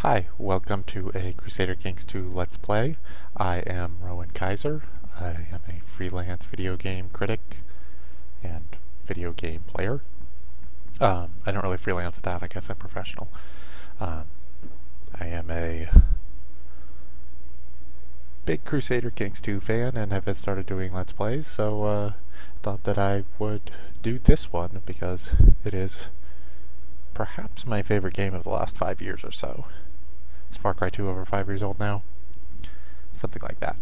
Hi, welcome to a Crusader Kings 2 Let's Play. I am Rowan Kaiser. I am a freelance video game critic and video game player. I don't really freelance at that, I guess I'm professional. I am a big Crusader Kings 2 fan and have started doing Let's Plays, so thought that I would do this one because it is perhaps my favorite game of the last 5 years or so. Is Far Cry 2 over 5 years old now? Something like that.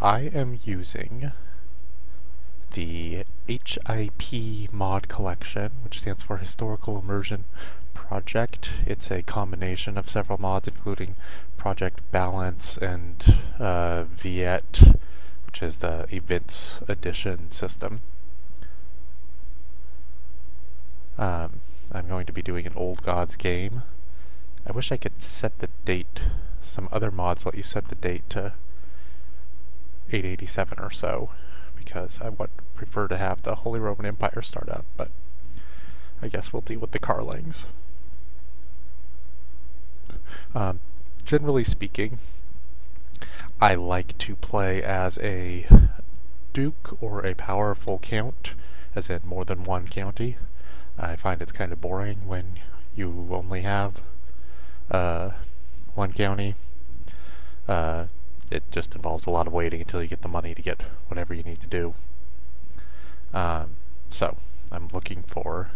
I am using the HIP mod collection, which stands for Historical Immersion Project. It's a combination of several mods, including Project Balance and VIET, which is the Events Edition system. I'm going to be doing an Old Gods game. I wish I could set the date. Some other mods let you set the date to 887 or so, because I would prefer to have the Holy Roman Empire start up, but I guess we'll deal with the Carlings. Generally speaking, I like to play as a duke or a powerful count, as in more than one county. I find it's kind of boring when you only have one county. It just involves a lot of waiting until you get the money to get whatever you need to do. So I'm looking for,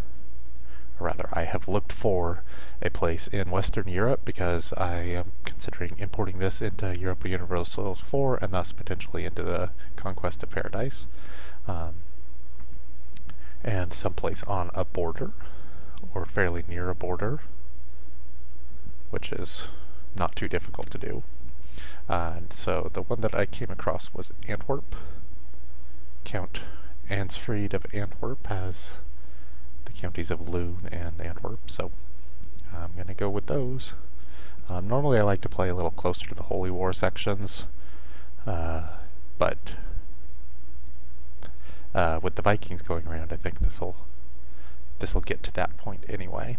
or rather I have looked for a place in Western Europe because I am considering importing this into Europa Universalis 4 and thus potentially into the Conquest of Paradise. And someplace on a border, or fairly near a border, which is not too difficult to do. And so the one that I came across was Antwerp. Count Antwerp of Antwerp has the counties of Loon and Antwerp, so I'm going to go with those. Normally I like to play a little closer to the Holy War sections, but with the Vikings going around, I think this'll get to that point anyway.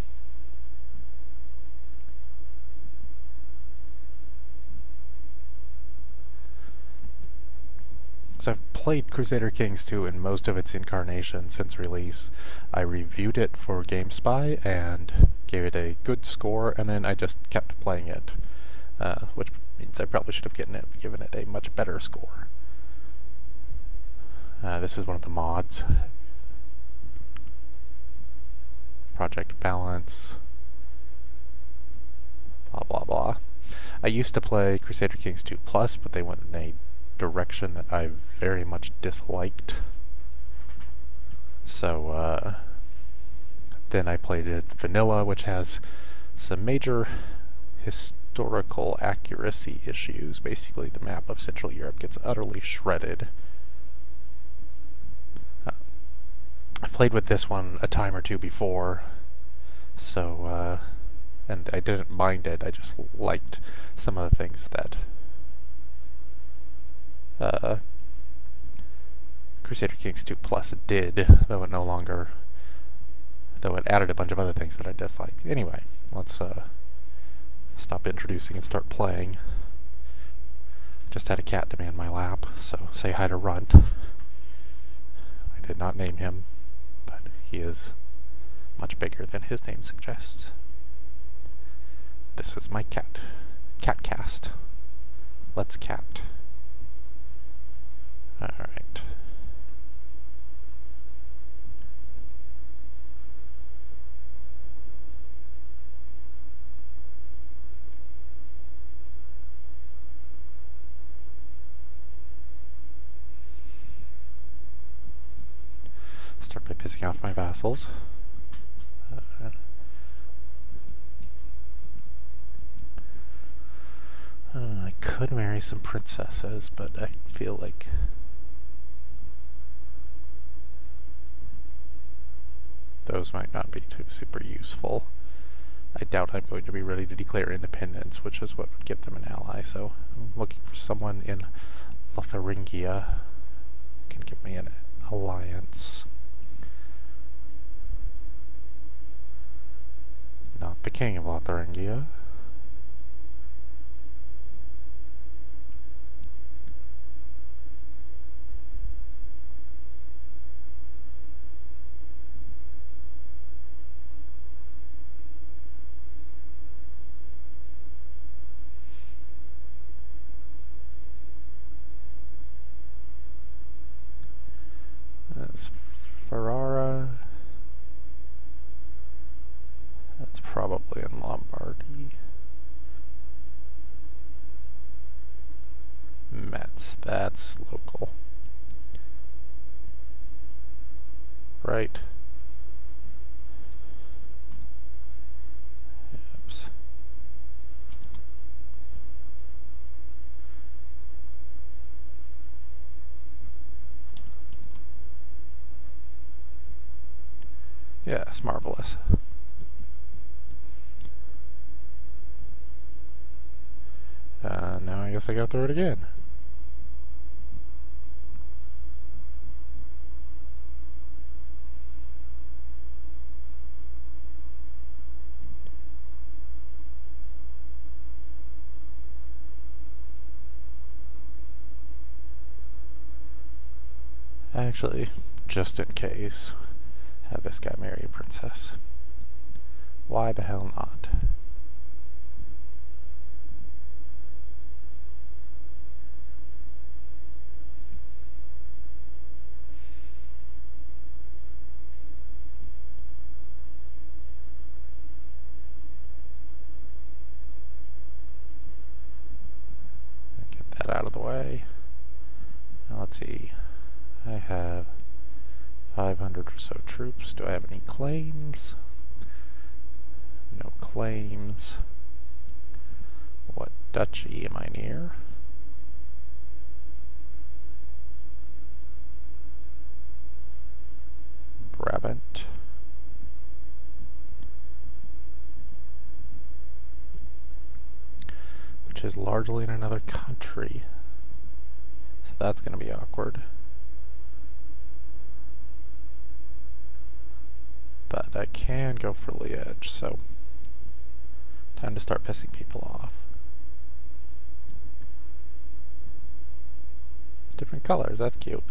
So I've played Crusader Kings 2 in most of its incarnations since release. I reviewed it for GameSpy and gave it a good score, and then I just kept playing it, which means I probably should have given it a much better score. This is one of the mods. Project Balance. Blah blah blah. I used to play Crusader Kings 2 Plus, but they went in a direction that I very much disliked. So then I played it Vanilla, which has some major historical accuracy issues. Basically, the map of Central Europe gets utterly shredded. I've played with this one a time or two before, so, and I didn't mind it, I just liked some of the things that Crusader Kings 2 Plus did, though it added a bunch of other things that I disliked. Anyway, let's stop introducing and start playing. Just had a cat demand my lap, so say hi to Runt. I did not name him. He is much bigger than his name suggests. This is my cat. Catcast. Let's cat. Alright. Start by pissing off my vassals. I could marry some princesses, but I feel like those might not be too super useful. I doubt I'm going to be ready to declare independence, which is what would give them an ally, so I'm looking for someone in Lotharingia who can give me an alliance. the king of Lotharingia. That's Ferrara. That's probably in Lombardy. Metz, that's local. Right. Oops. Yes, marvelous. Now I guess I go through it again. Actually, just in case, have this guy marry a princess. Why the hell not? Get that out of the way. Now let's see. I have 500 or so troops. Do I have any claims? No claims. What duchy am I near? Brabant. Which is largely in another country. So that's going to be awkward. But I can go for Liege, so time to start pissing people off. Different colors, that's cute.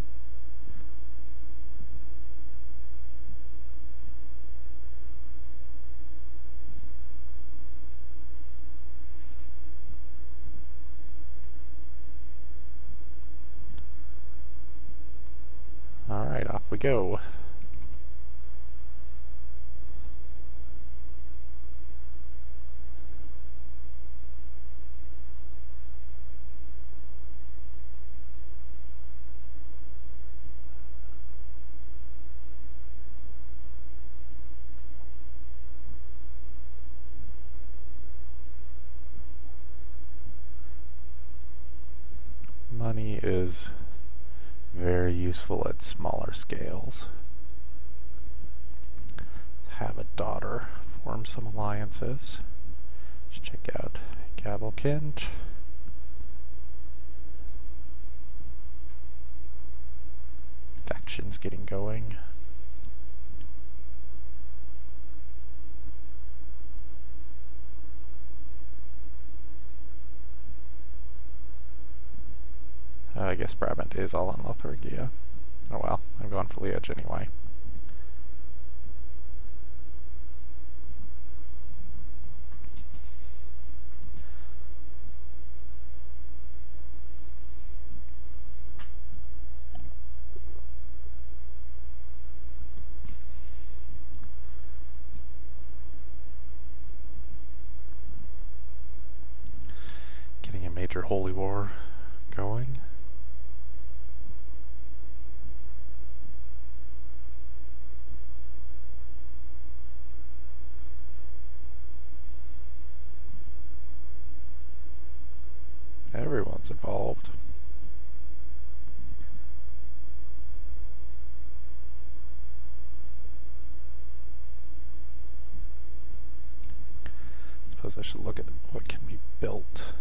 Alright, off we go. Money is very useful at smaller scales. Have a daughter, form some alliances. Let's check out Gavelkind. Factions getting going. I guess Brabant is all in Lotharingia. Oh well, I'm going for Liege anyway. Getting a major holy war going. Everyone's involved. I suppose I should look at what can be built.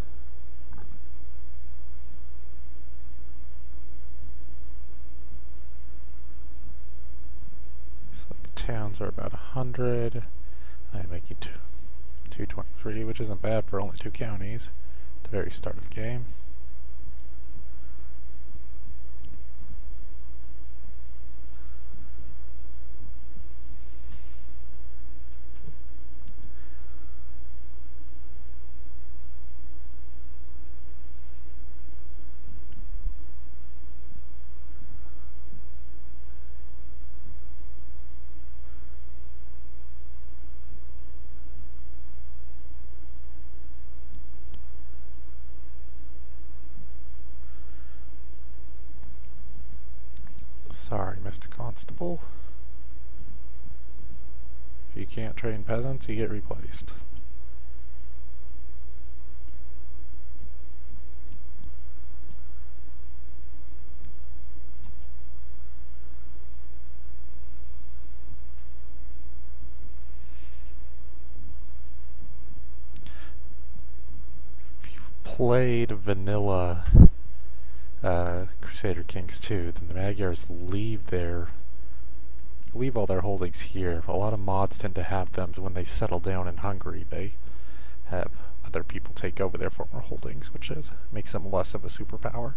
So towns are about 100. I'm making 223, which isn't bad for only 2 counties at the very start of the game. Sorry, Mr. Constable. If you can't train peasants, you get replaced. If you've played vanilla Crusader Kings 2, then the Magyars leave all their holdings here. A lot of mods tend to have them when they settle down in Hungary. They have other people take over their former holdings, which makes them less of a superpower.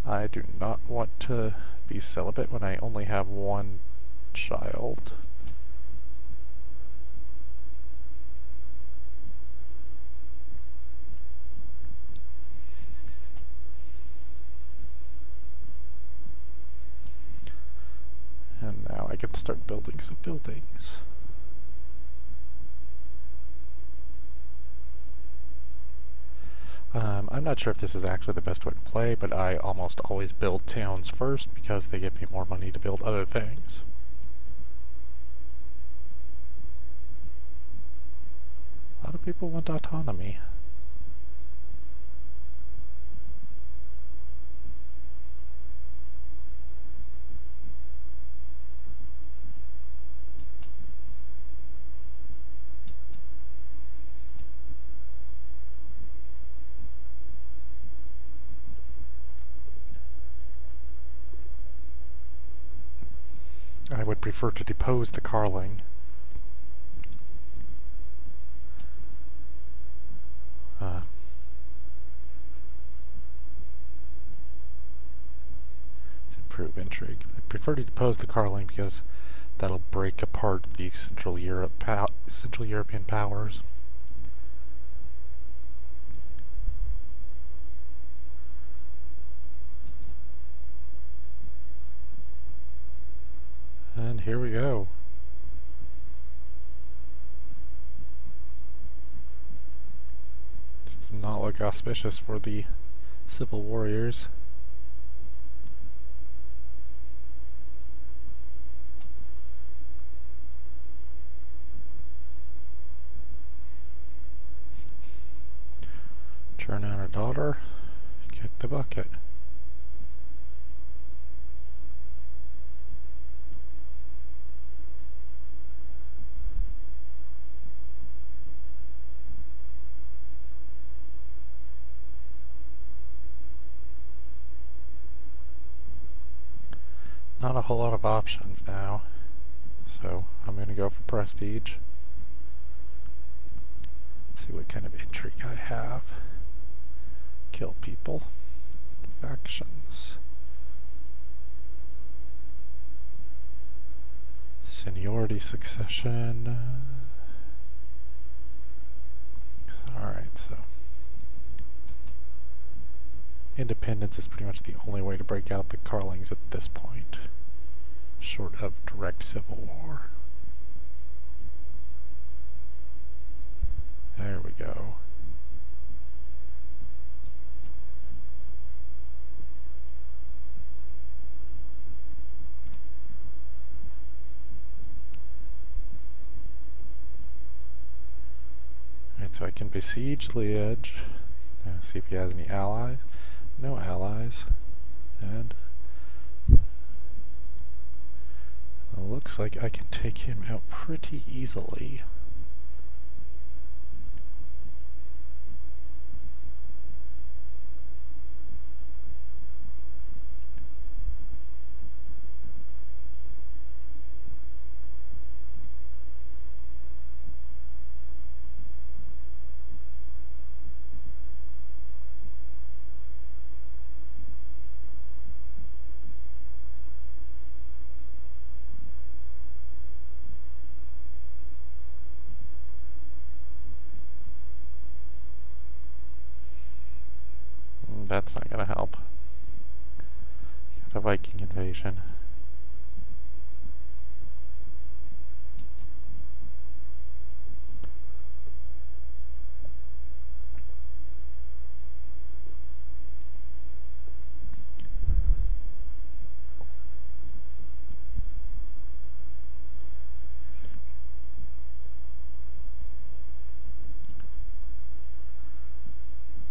I do not want to be celibate when I only have one child. And now I can start building some buildings. I'm not sure if this is actually the best way to play, but I almost always build towns first because they give me more money to build other things. A lot of people want autonomy. I would prefer to depose the Carling. Let's improve intrigue. I prefer to depose the Carling because that'll break apart the Central European powers. And here we go. This does not look auspicious for the civil warriors. Turn on her daughter, kick the bucket. Not a whole lot of options now, so I'm going to go for prestige. Let's see what kind of intrigue I have. Kill people. Factions. Seniority succession. Alright, so independence is pretty much the only way to break out the Carlings at this point, short of direct civil war. There we go. Alright, so I can besiege Liege. Now see if he has any allies. No allies. And it looks like I can take him out pretty easily. That's not gonna help. Got a Viking invasion.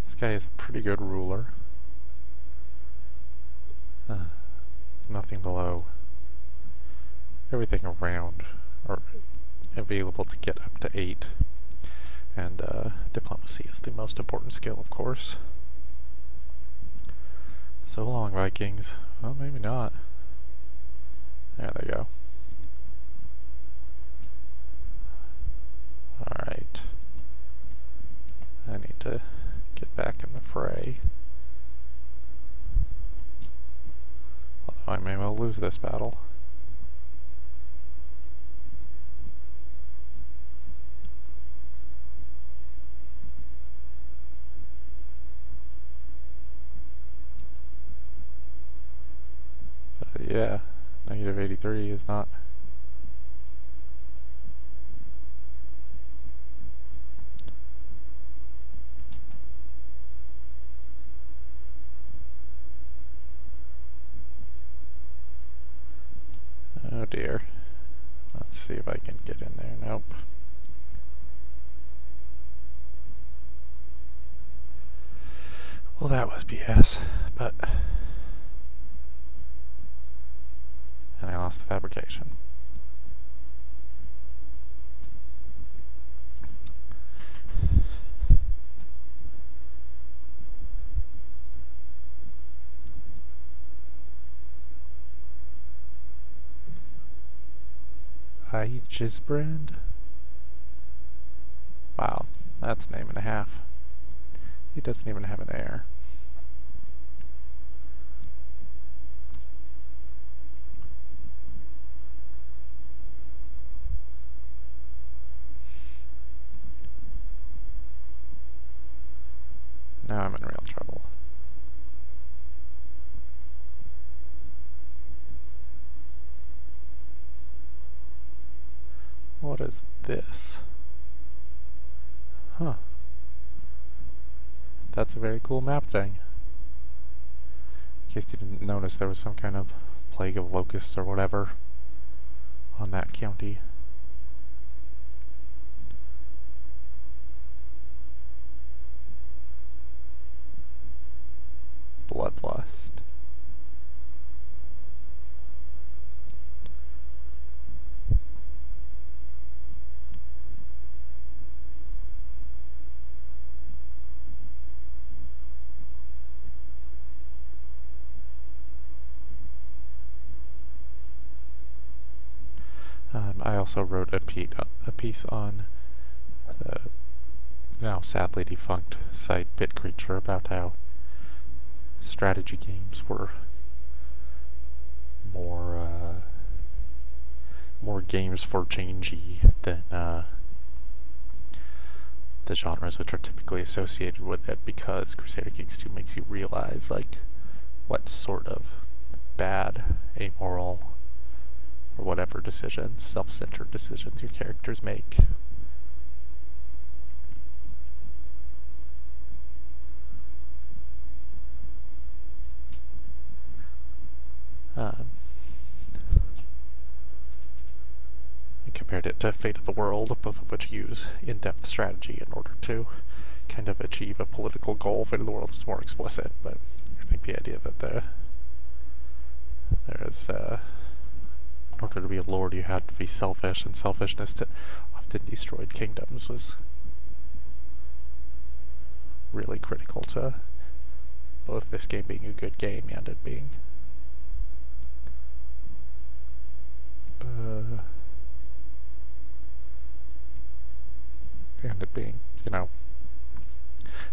This guy is a pretty good ruler. Nothing below. Everything around are available to get up to 8. And diplomacy is the most important skill, of course. So long, Vikings. Well, maybe not. There they go. Alright. I need to get back in the fray. Although I may well lose this battle. But yeah, negative 83 is not... Oh dear. Let's see if I can get in there. Nope. Well, that was BS, but... And I lost the fabrication. Gisbrand? Wow, that's a name and a half. He doesn't even have an heir. Now I'm in real trouble. What is this? Huh. That's a very cool map thing. In case you didn't notice, there was some kind of plague of locusts or whatever on that county. Bloodlust. I also wrote a piece on the now sadly defunct site Bit Creature about how strategy games were more games for changey than the genres which are typically associated with it, because Crusader Kings 2 makes you realize like what sort of bad, amoral, or whatever decisions, self-centered decisions your characters make. I compared it to Fate of the World, both of which use in-depth strategy in order to kind of achieve a political goal. Fate of the World is more explicit, but I think the idea that there is in order to be a lord, you had to be selfish, and selfishness often destroyed kingdoms was really critical to both this game being a good game and it being you know,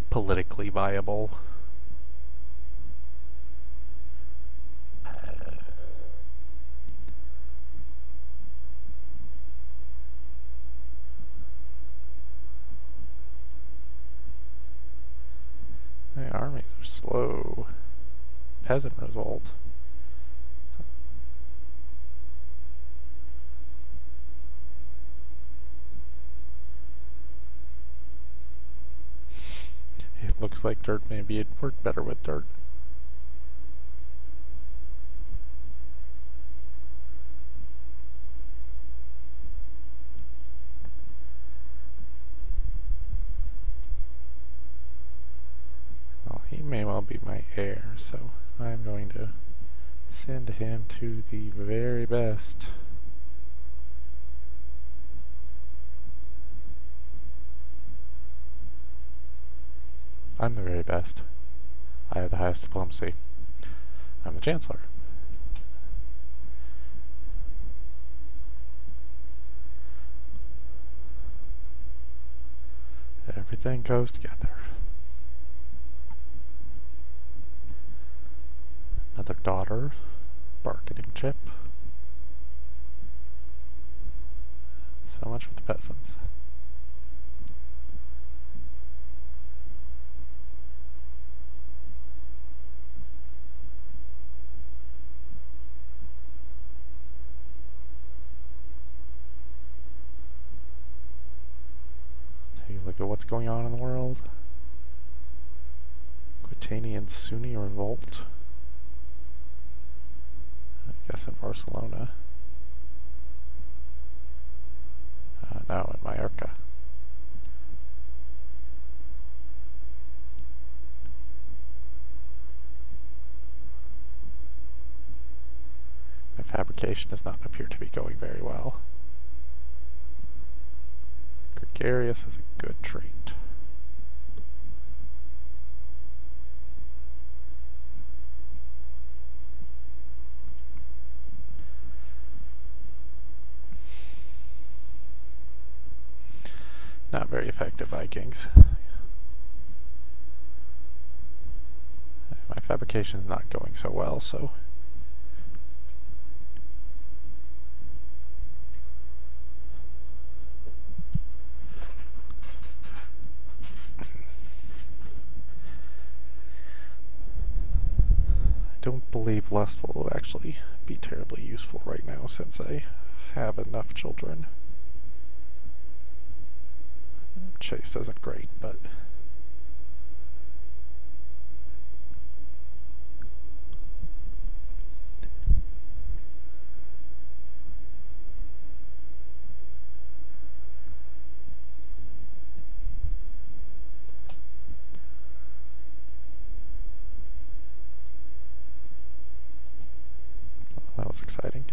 politically viable. My armies are slow. peasant revolt. So it looks like dirt. Maybe it'd work better with dirt. He may well be my heir, so I'm going to send him to the very best. I'm the very best. I have the highest diplomacy. I'm the Chancellor. Everything goes together. Another daughter, bargaining chip. So much for the peasants. Take a look at what's going on in the world. Quitanian Sunni revolt. I guess in Barcelona. No, in Mallorca. My fabrication does not appear to be going very well. Gregarious is a good trait. Not very effective Vikings. My fabrication is not going so well, so I don't believe lustful will actually be terribly useful right now since I have enough children. Chase isn't great, but that was exciting.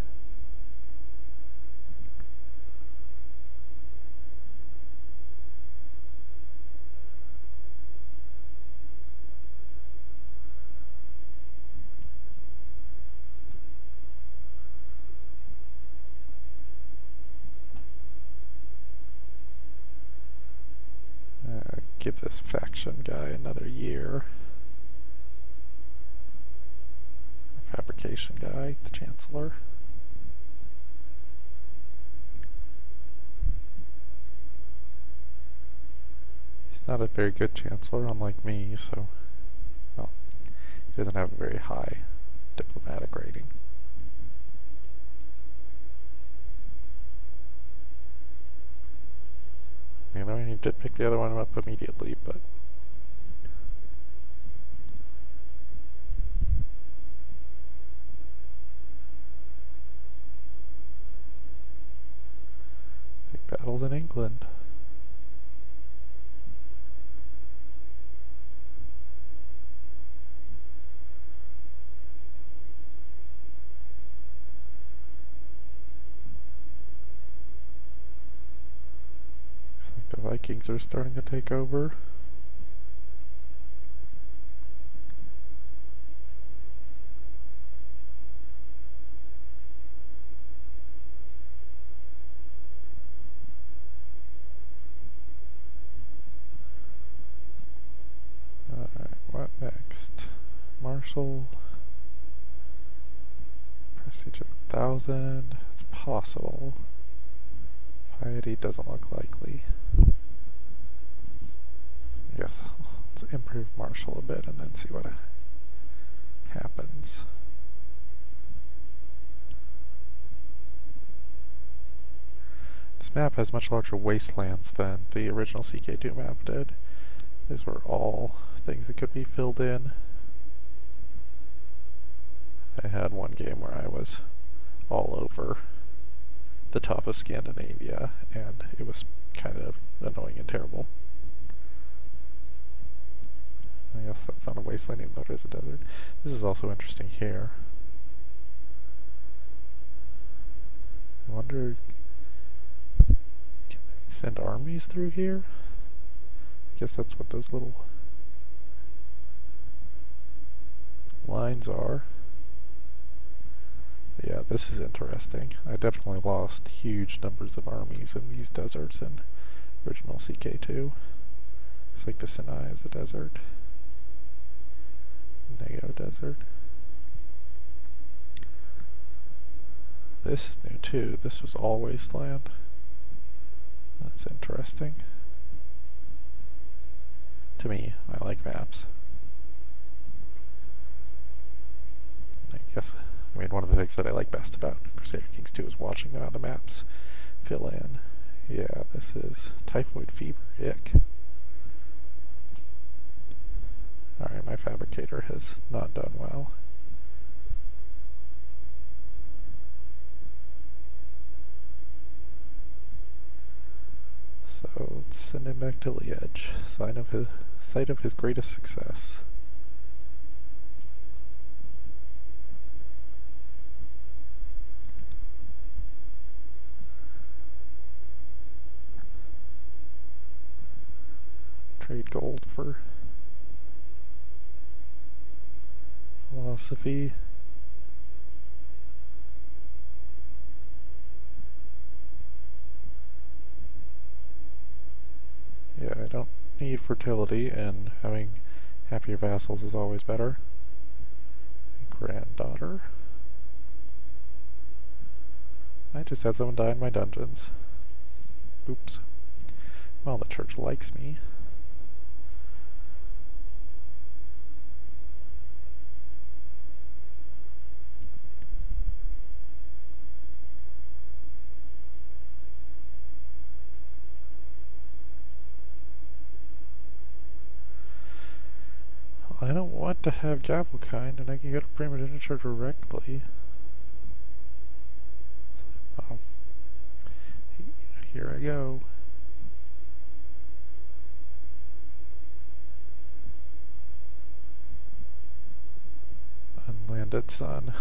Give this faction guy another year. Fabrication guy, the Chancellor. He's not a very good Chancellor, unlike me, so, well, he doesn't have a very high diplomatic rating. You know, he did pick the other one up immediately, but big battles in England. The Vikings are starting to take over. Alright, what next? Marshal. Prestige of 1,000. It's possible. Piety doesn't look likely. I guess let's improve Marshall a bit and then see what happens. This map has much larger wastelands than the original CK2 map did. These were all things that could be filled in. I had one game where I was all over the top of Scandinavia, and it was kind of annoying and terrible. I guess that's not a wasteland even though it is a desert. This is also interesting here. I wonder, can they send armies through here? I guess that's what those little lines are. Yeah, this is interesting. I definitely lost huge numbers of armies in these deserts in original CK2. It's like the Sinai is a desert. Nego desert. This is new too. This was all wasteland. That's interesting. To me, I like maps. I guess, I mean, one of the things that I like best about Crusader Kings 2 is watching how the maps fill in. Yeah, this is typhoid fever. Ick. Alright, my fabricator has not done well. So let's send him back to Liege. Site of his greatest success. Trade gold for philosophy. Yeah, I don't need fertility, and having happier vassals is always better. Granddaughter. I just had someone die in my dungeons. Oops. Well, the church likes me. I don't want to have Gavelkind, and I can go to Primogeniture directly. Oh. Here I go. Unlanded sun.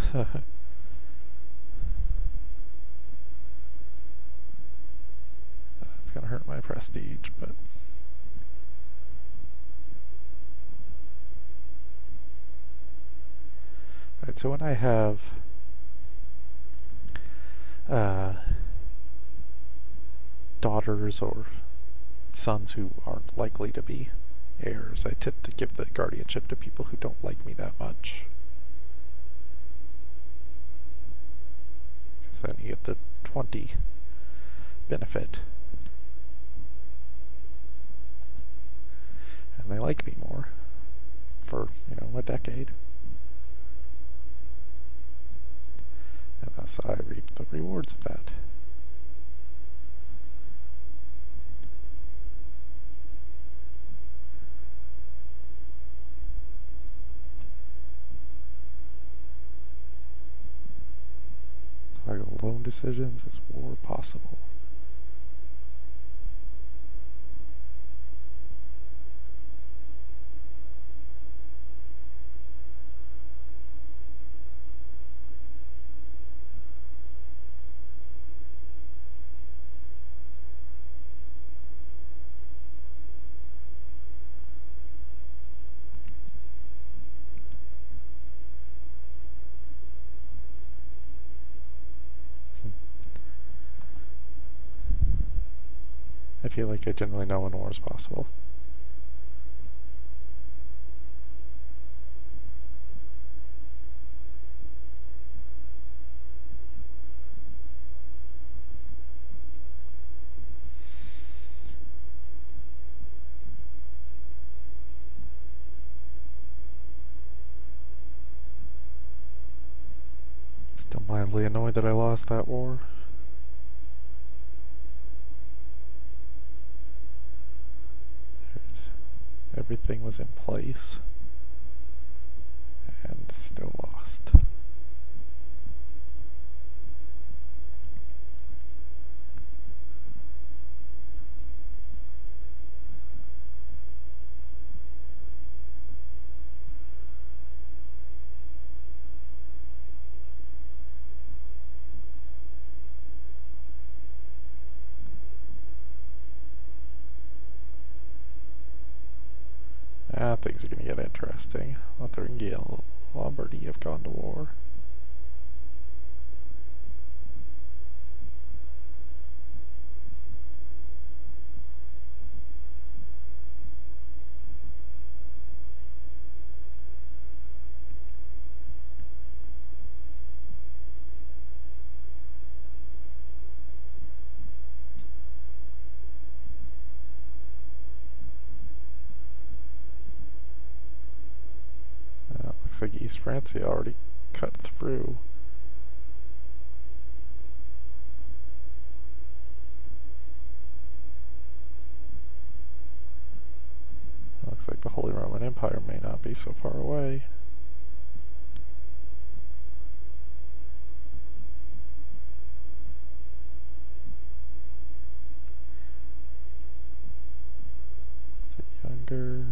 It's gonna hurt my prestige, but... Alright, so when I have daughters or sons who aren't likely to be heirs, I tend to give the guardianship to people who don't like me that much. Because then you get the 20 benefit. And they like me more for, you know, a decade. And thus I reap the rewards of that. Toggle loan decisions. Is war possible? I feel like I generally know when war is possible. Still mildly annoyed that I lost that war. Everything was in place and still lost. Things are going to get interesting. Lotharingia and Lombardy have gone to war. Looks like East Francia already cut through. Looks like the Holy Roman Empire may not be so far away. Is it younger?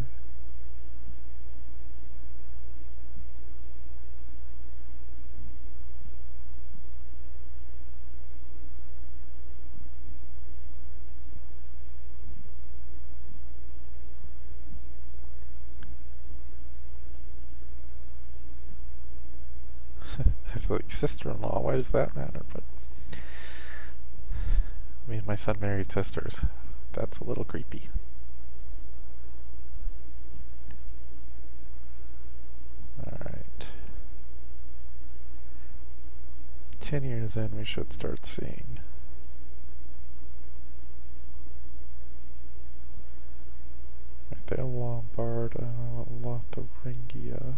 Like sister-in-law, why does that matter? But me and my son married sisters. That's a little creepy. Alright. 10 years in, we should start seeing right there, Lombard, Lotharingia.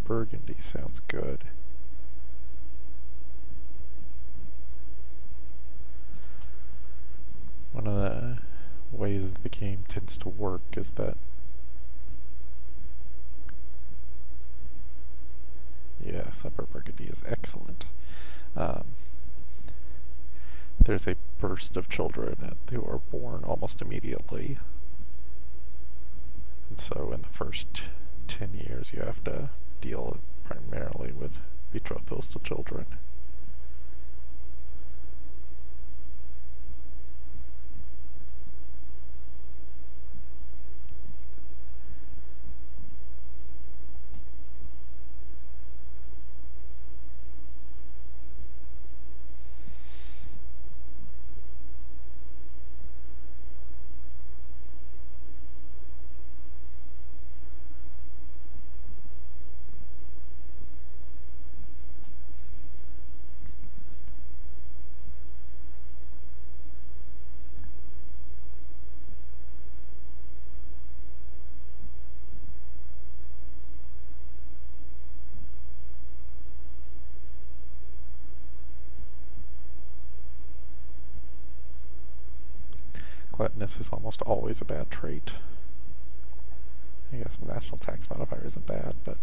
Burgundy sounds good. One of the ways that the game tends to work is that yes, Upper Burgundy is excellent. There's a burst of children who are born almost immediately, and so in the first 10 years you have to deal primarily with betrothals to children. Gluttonous is almost always a bad trait. I guess national tax modifier isn't bad, but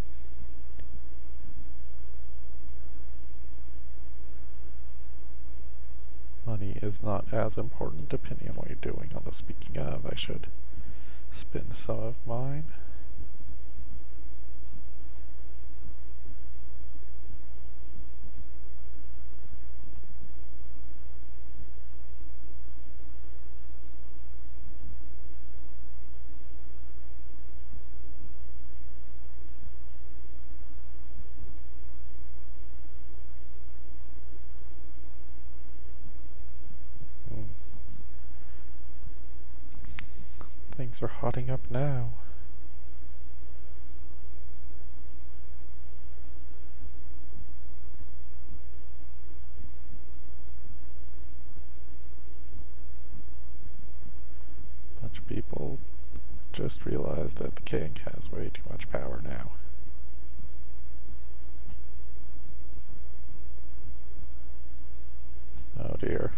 money is not as important depending on what you're doing. Although speaking of, I should spend some of mine. Things are hotting up now. people just realized that the king has way too much power now. Oh dear.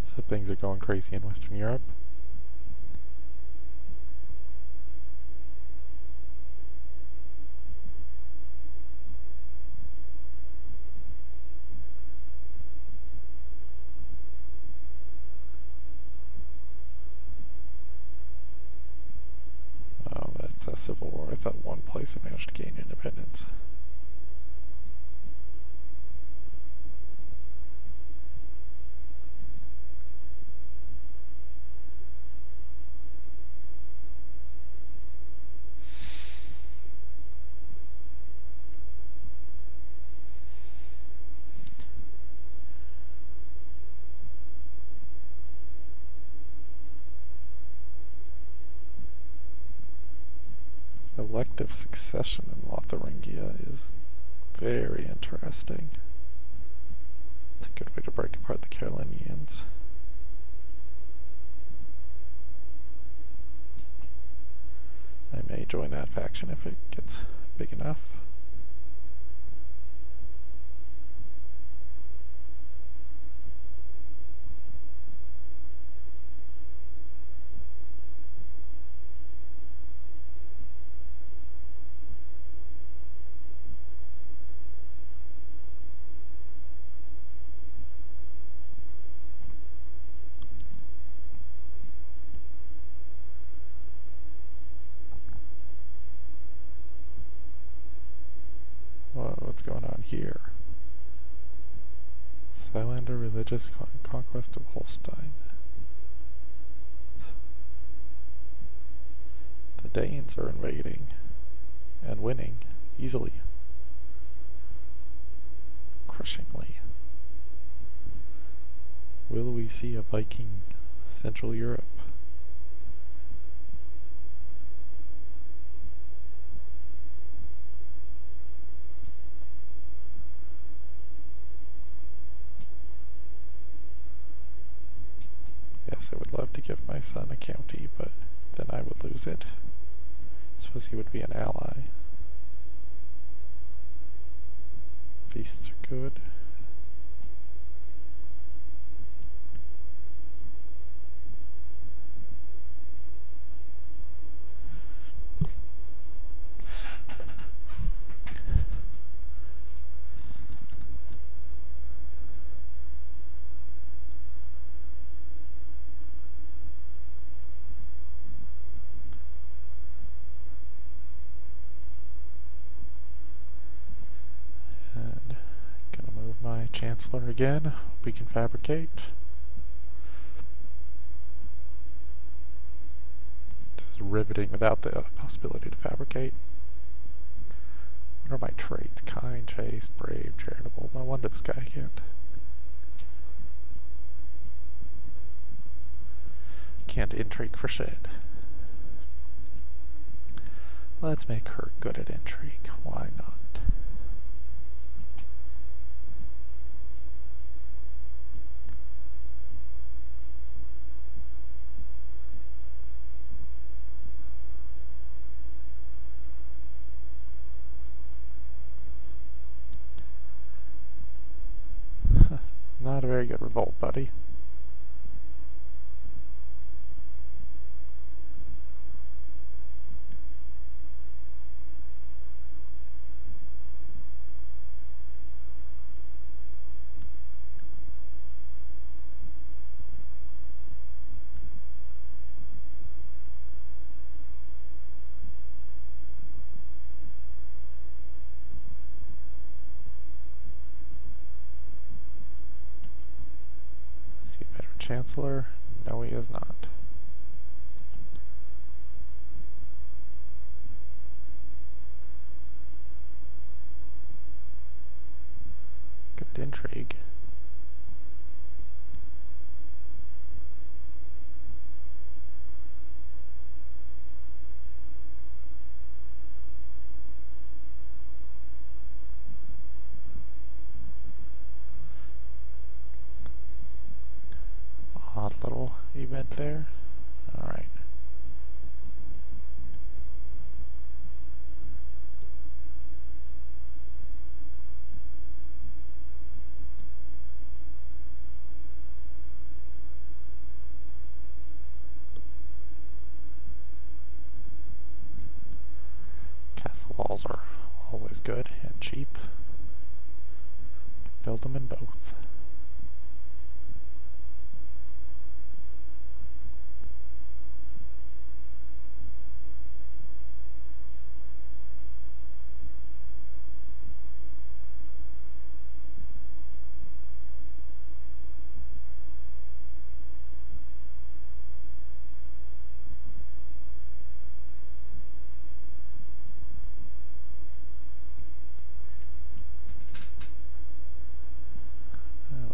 So things are going crazy in Western Europe. Oh, that's a civil war. I thought one place had managed to gain independence. Elective succession in Lotharingia is very interesting. It's a good way to break apart the Carolignians. I may join that faction if it gets big enough. What's going on here? Cylander religious conquest of Holstein. The Danes are invading and winning easily, crushingly. Will we see a Viking Central Europe? Yes, I would love to give my son a county, but then I would lose it. I suppose he would be an ally. Feasts are good. Chancellor again. We can fabricate. This is riveting without the possibility to fabricate. What are my traits? Kind, chaste, brave, charitable. No wonder this guy can't intrigue for shit. Let's make her good at intrigue. Why not? Not a very good revolt, buddy. Chancellor? No, he is not. Good intrigue. odd little event there. Alright. Castle walls are always good and cheap. Build them in both.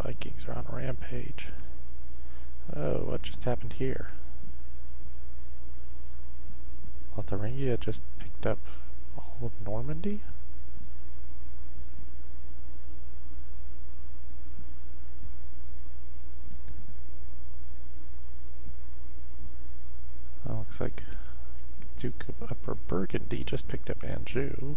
Vikings are on a rampage. Oh, what just happened here? Lotharingia just picked up all of Normandy? Well, looks like Duke of Upper Burgundy just picked up Anjou.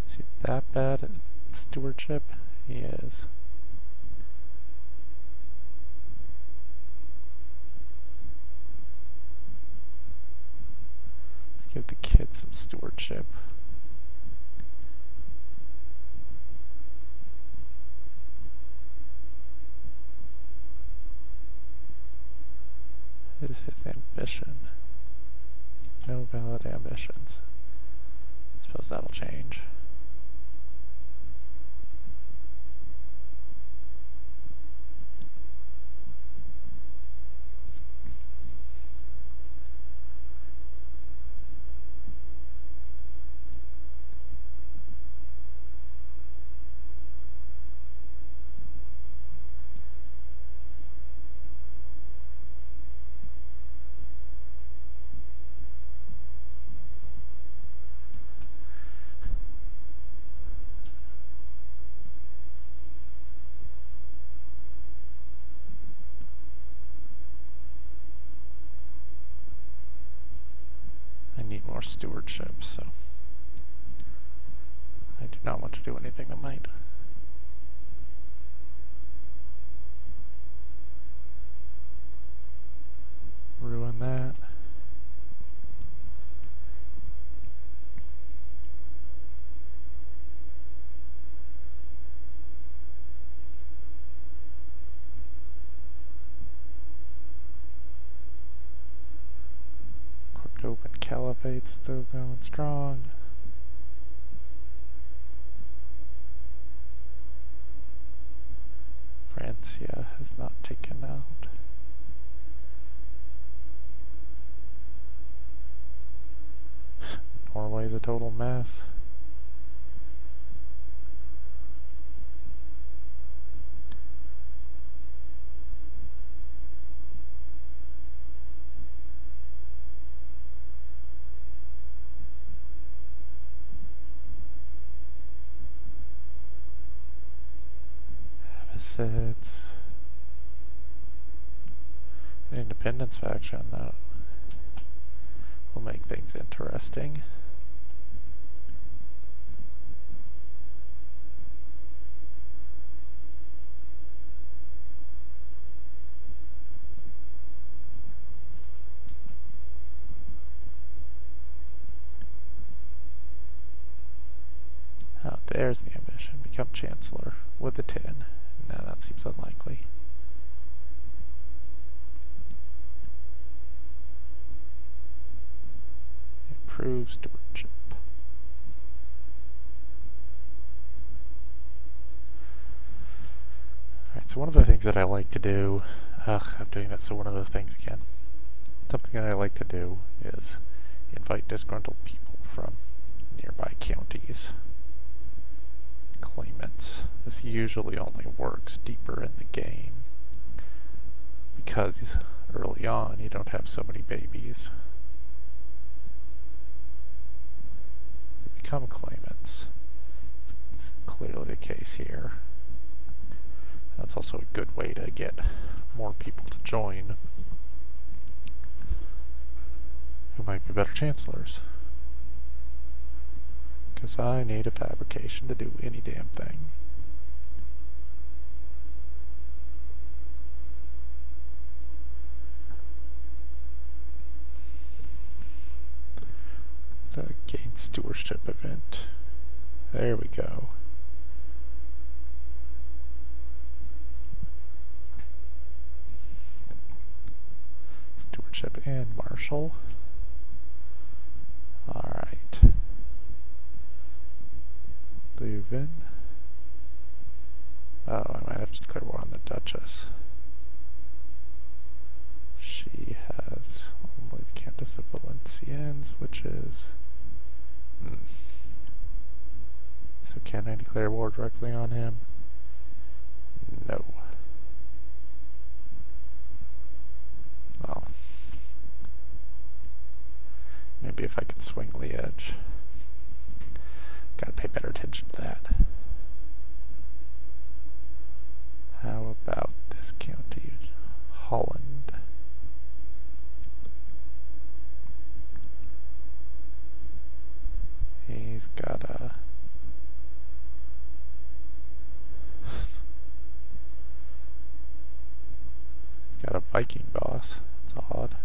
Is he that bad at stewardship? He is. Let's give the kids some stewardship. Is his ambition? No valid ambitions. Suppose that'll change. More stewardship, so I do not want to do anything that might ruin that. Cordovan Caliphate still going strong. Francia has not taken out. Norway's a total mess. It's an independence faction that will make things interesting. Oh, there's the ambition. Become Chancellor with a 10. No, that seems unlikely. Improve stewardship. Alright, So one of the things that I like to do, I'm doing that, so one of the things again. Something that I like to do is invite disgruntled people from nearby counties. Claimants. This usually only works deeper in the game because early on you don't have so many babies. They become claimants. It's clearly the case here. That's also a good way to get more people to join who might be better chancellors. Because I need a fabrication to do any damn thing. It's a gain stewardship event. There we go. Stewardship and marshal. Alright. Leuven. Oh, I might have to declare war on the Duchess. She has only the Countess of Valenciennes, which is... So can I declare war directly on him? No. Well, maybe if I could swing Liege. Gotta pay better attention to that. How about this county? Holland. He's got a... He's got a Viking boss. That's odd.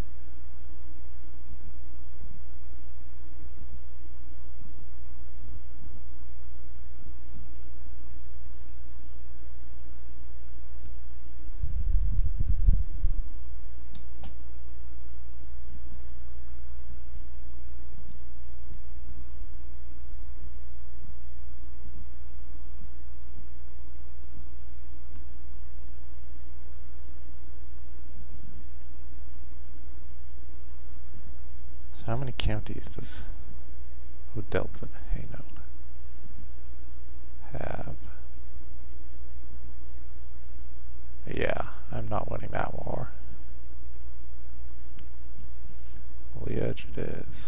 How many counties does Odelton Hainaut have? Yeah, I'm not winning that war. Liege it is.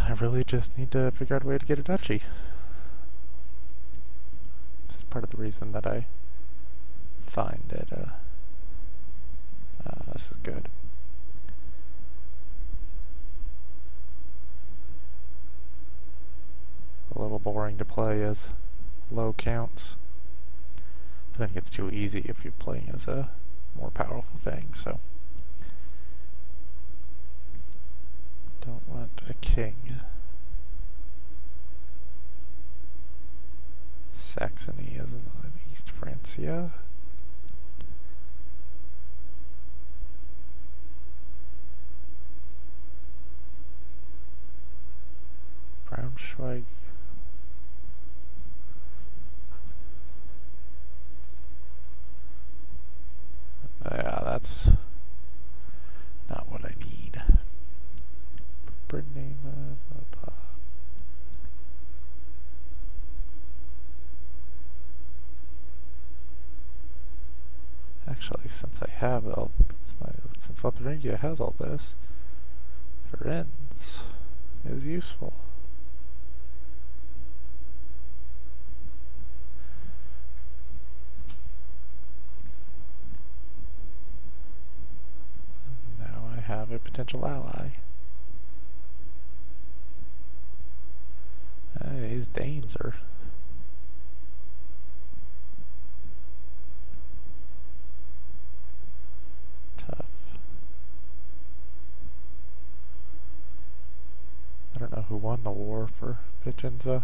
I really just need to figure out a way to get a duchy. This is part of the reason that I find it, this is good. A little boring to play as low counts, but then it gets too easy if you're playing as a more powerful thing, so. Don't want a king. Saxony is in East Francia. Braunschweig. Yeah, that's not what I need. Brittany, blah, blah. Actually, since I have all, since Lotharingia has all this, Firenze is useful. Now I have a potential ally. These Danes are who won the war for Vicenza.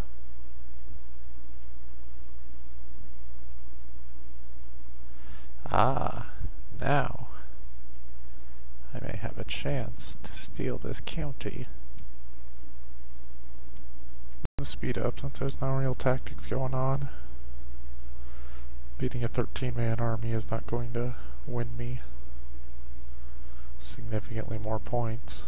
Ah, now I may have a chance to steal this county. Speed up since there's no real tactics going on. Beating a 13-man army is not going to win me significantly more points.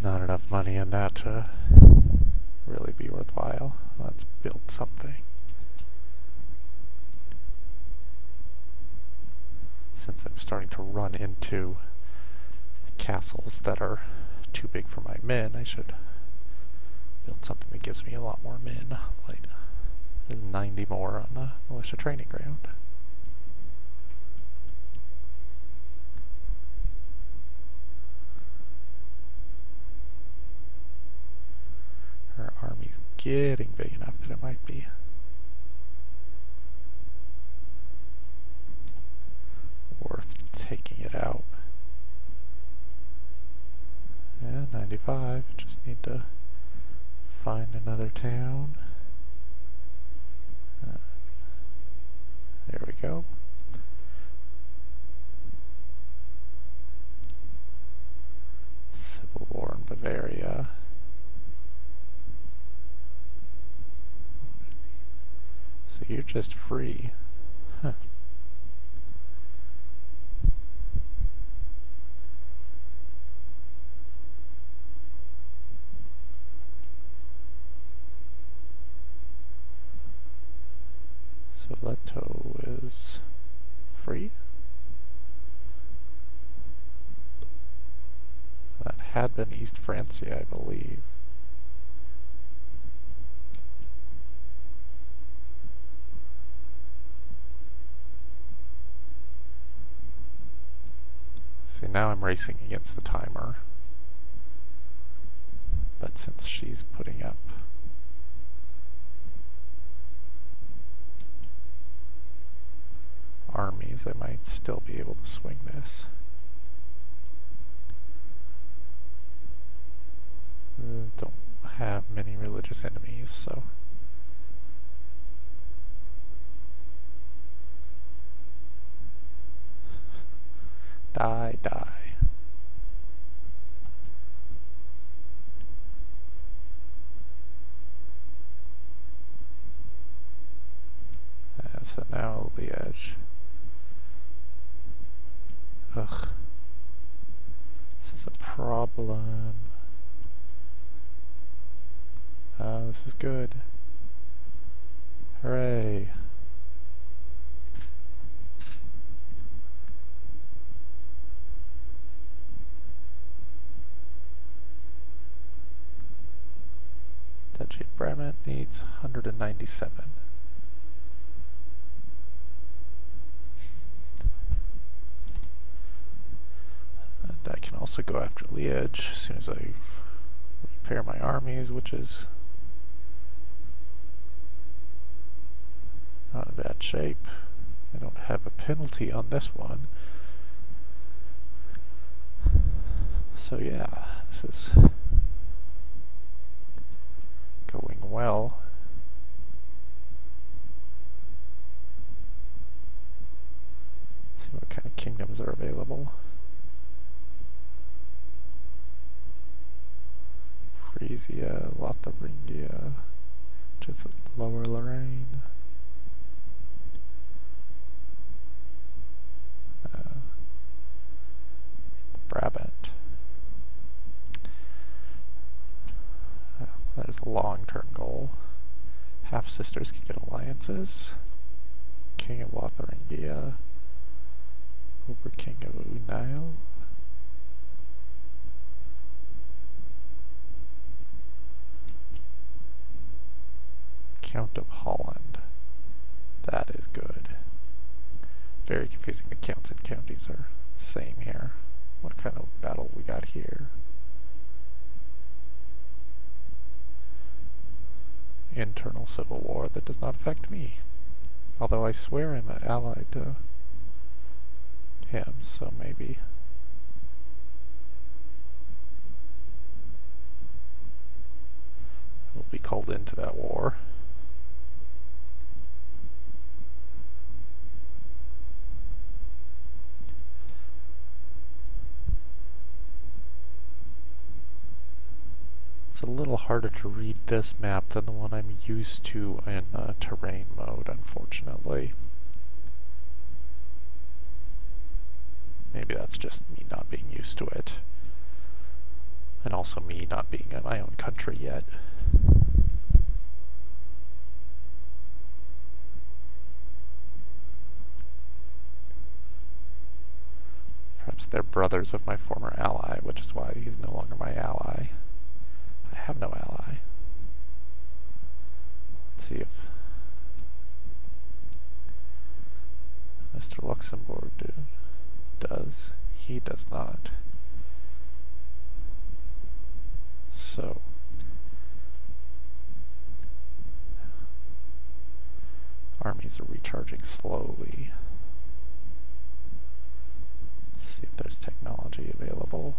Not enough money in that to really be worthwhile. Let's build something. Since I'm starting to run into castles that are too big for my men, I should build something that gives me a lot more men, like 90 more on the militia training ground. Her army's getting big enough that it might be worth taking it out. Yeah, 95. Just need to find another town. There we go. Civil War in Bavaria. So you're just free. Huh. So Leto is free. That had been East Francia, I believe. See, now I'm racing against the timer. But since she's putting up armies, I might still be able to swing this. Don't have many religious enemies, so die. So now Liege. Ugh. This is a problem. This is good. Hooray. Duchy of Brabant needs 197. And I can also go after Liege as soon as I repair my armies, which is not in bad shape. I don't have a penalty on this one. So yeah, this is going well. See what kind of kingdoms are available. Frisia, Lotharingia, which is Lower Lorraine. Brabant. That is a long-term goal. Half-sisters can get alliances. King of Lotharingia over King of Unail. Count of Holland. That is good. Very confusing. The counts and counties are the same here. What kind of battle we got here? Internal civil war that does not affect me. Although I swear I'm an ally to him, so maybe. We'll be called into that war. It's a little harder to read this map than the one I'm used to in terrain mode, unfortunately. Maybe that's just me not being used to it. And also me not being in my own country yet. Perhaps they're brothers of my former ally, which is why he's no longer my ally. I have no ally. Let's see if Mr. Luxembourg does. He does not. So armies are recharging slowly. Let's see if there's technology available.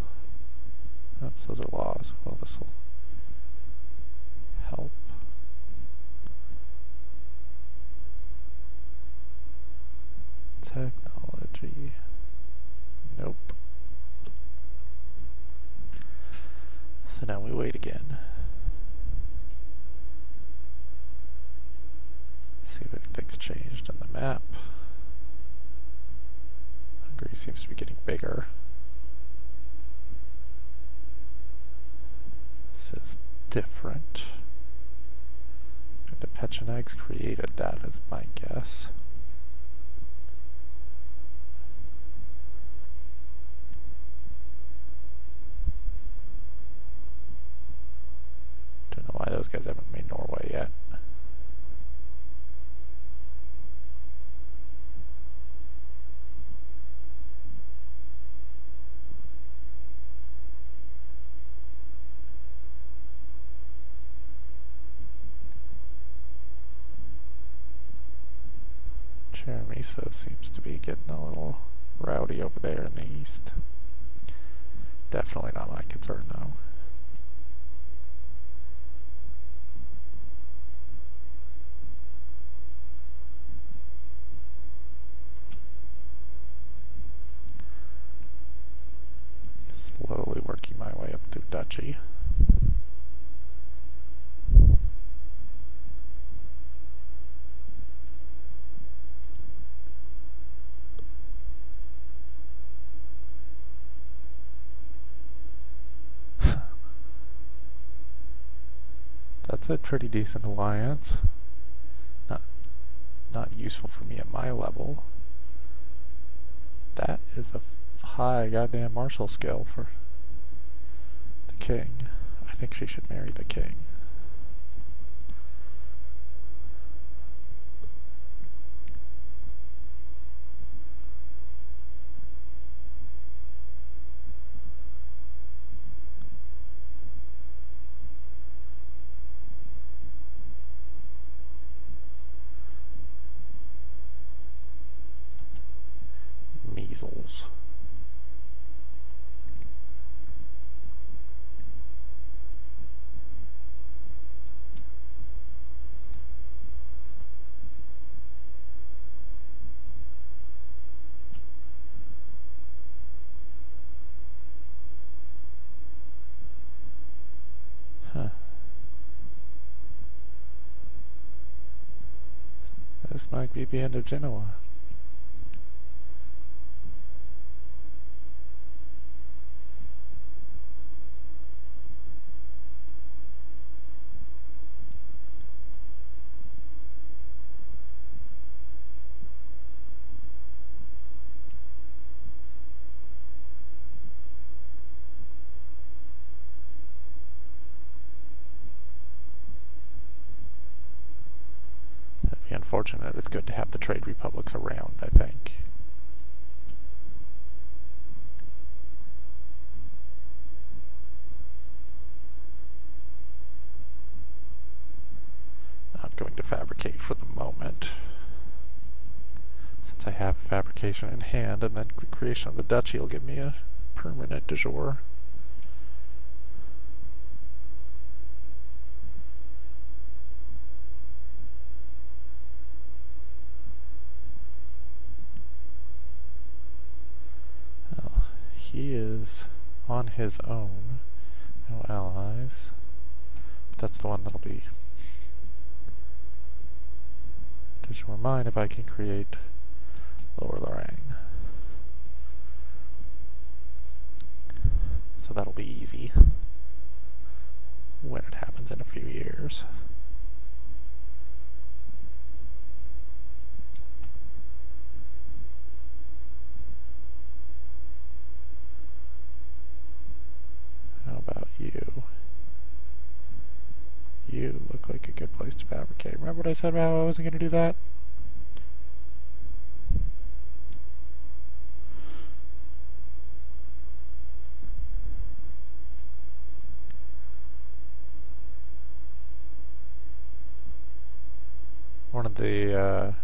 Oops, those are laws. Well, this will help. Technology. Nope. So now we wait again. See if anything's changed on the map. Hungary seems to be getting bigger. This is different. The Pechenegs created that, is my guess. Don't know why those guys haven't made Norway yet. Cheremisa seems to be getting a little rowdy over there in the east. Definitely not my concern, though. Slowly working my way up to duchy. That's a pretty decent alliance. Not useful for me at my level. That is a high goddamn martial skill for the king. I think she should marry the king. Measles. Huh. This might be the end of Genoa. unfortunate. It's good to have the trade republics around, I think. Not going to fabricate for the moment, since I have fabrication in hand, and then the creation of the duchy will give me a permanent de jure. Well, he is on his own, no allies, but that's the one that'll be de jure mine if I can create Lower Lorraine. So that'll be easy when it happens in a few years. How about you? You look like a good place to fabricate. Remember what I said about how I wasn't going to do that? One of the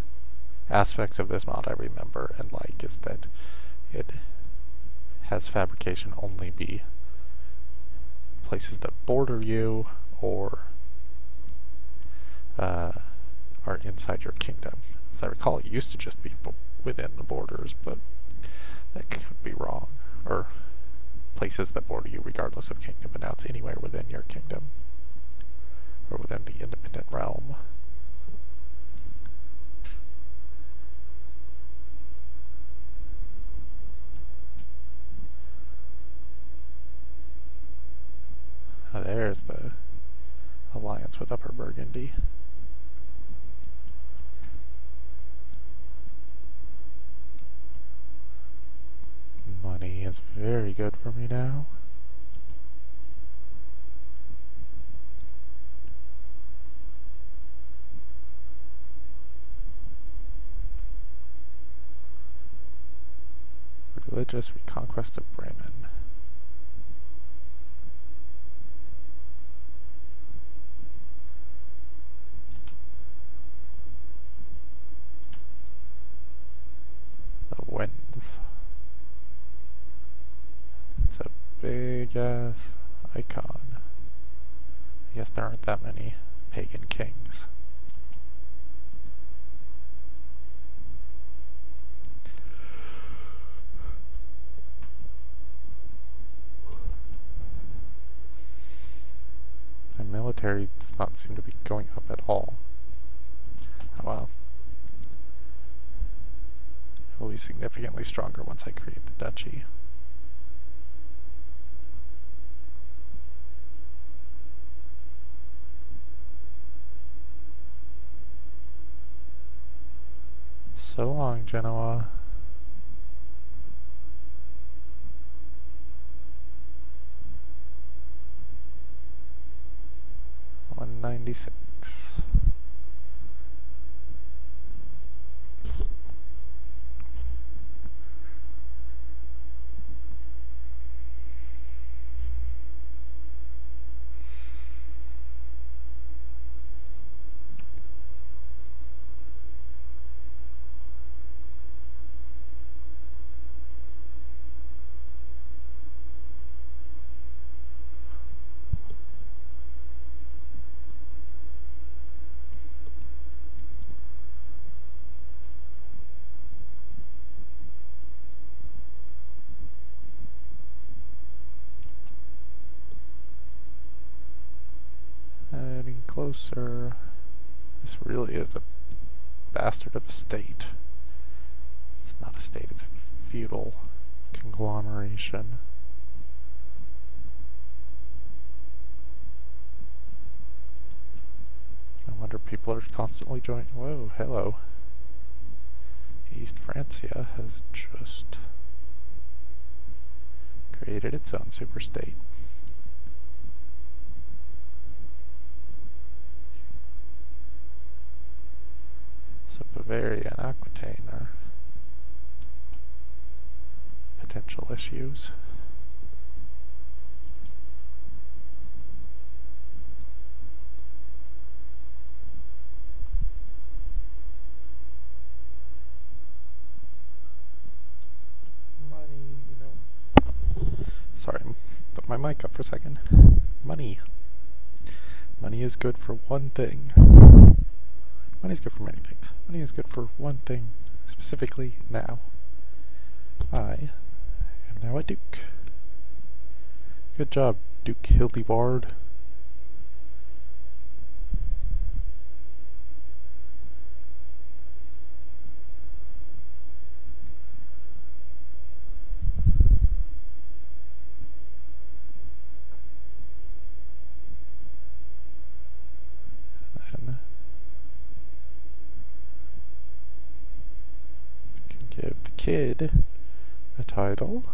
aspects of this mod I remember and like is that it has fabrication only be places that border you or are inside your kingdom. As I recall, it used to just be within the borders, but that could be wrong. Or places that border you regardless of kingdom, but now it's anywhere within your kingdom or within the independent realm. There's the alliance with Upper Burgundy. Money is very good for me now. Religious reconquest of Brabant. Winds. It's a big ass icon. I guess there aren't that many pagan kings. My military does not seem to be going up at all. Oh well. Will be significantly stronger once I create the duchy. So long, Genoa. 196. Getting closer. This really is a bastard of a state. It's not a state, it's a feudal conglomeration. No wonder people are constantly joining. Whoa, hello. East Francia has just created its own super state. So Bavaria and Aquitaine are potential issues. Sorry, put my mic up for a second. Money. Money is good for one thing. Money is good for many things. Money is good for one thing, specifically now. I am now a duke. Good job, Duke Hildebard. Give the kid a title.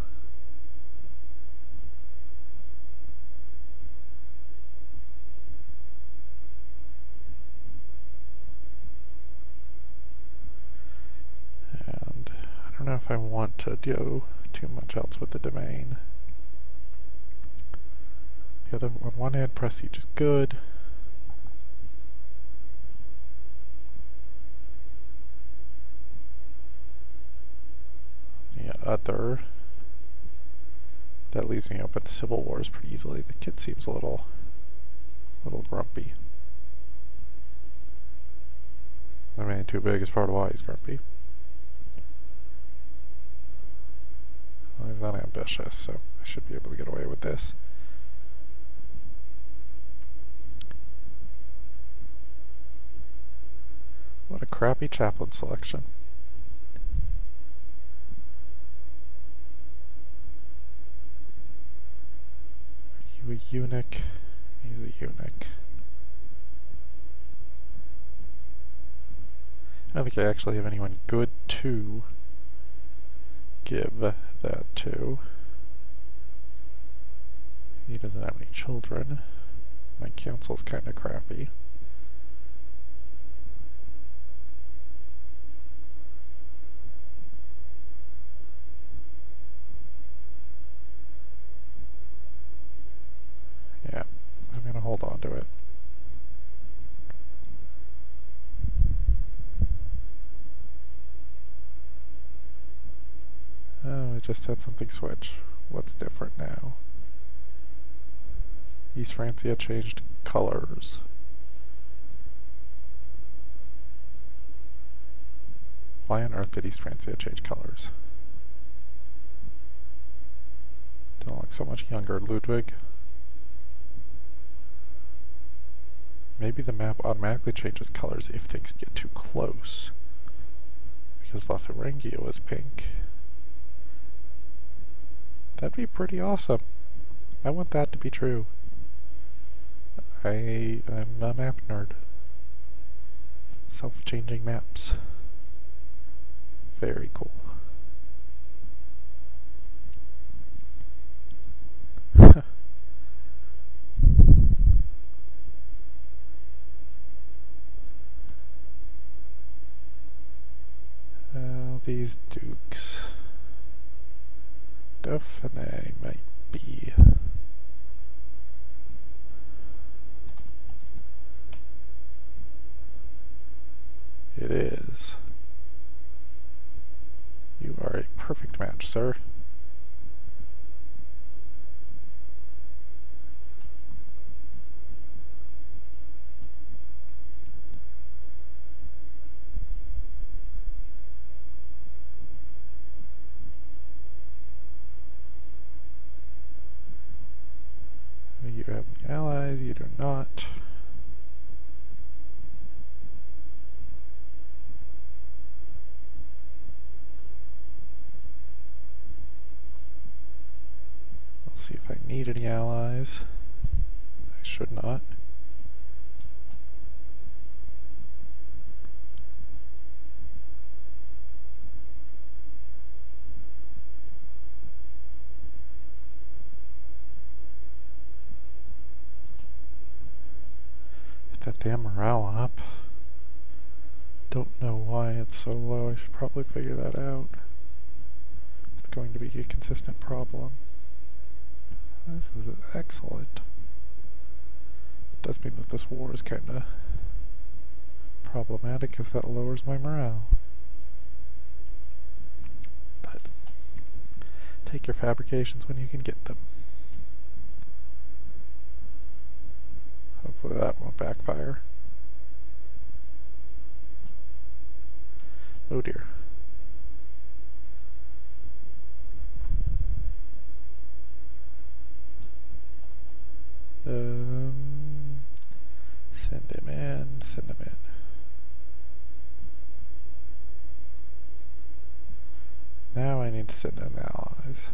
And I don't know if I want to do too much else with the domain. The other one hand prestige is good. Other, that leaves me open to civil wars pretty easily. The kid seems a little grumpy. I mean, too big is part of why he's grumpy. Well, he's not ambitious, so I should be able to get away with this. What a crappy chaplain selection. A eunuch. He's a eunuch. I don't think I actually have anyone good to give that to. He doesn't have any children. My council's kind of crappy. Yeah, I'm gonna hold on to it. Oh, I just had something switch. What's different now? East Francia changed colors. Why on earth did East Francia change colors? Don't look so much younger, Ludwig. Maybe the map automatically changes colors if things get too close. Because Lotharingia was pink. That'd be pretty awesome. I want that to be true. I'm a map nerd. Self-changing maps. Very cool. Well, these dukes. Dauphine might be. It is. You are a perfect match, sir. You have any allies, you do not. I'll see if I need any allies. I should not. Get that damn morale up. Don't know why it's so low. I should probably figure that out. It's going to be a consistent problem. This is excellent. It does mean that this war is kind of problematic because that lowers my morale. But take your fabrications when you can get them. Hopefully that won't backfire. Oh dear. Send him in, send him in. Now I need to send in the allies.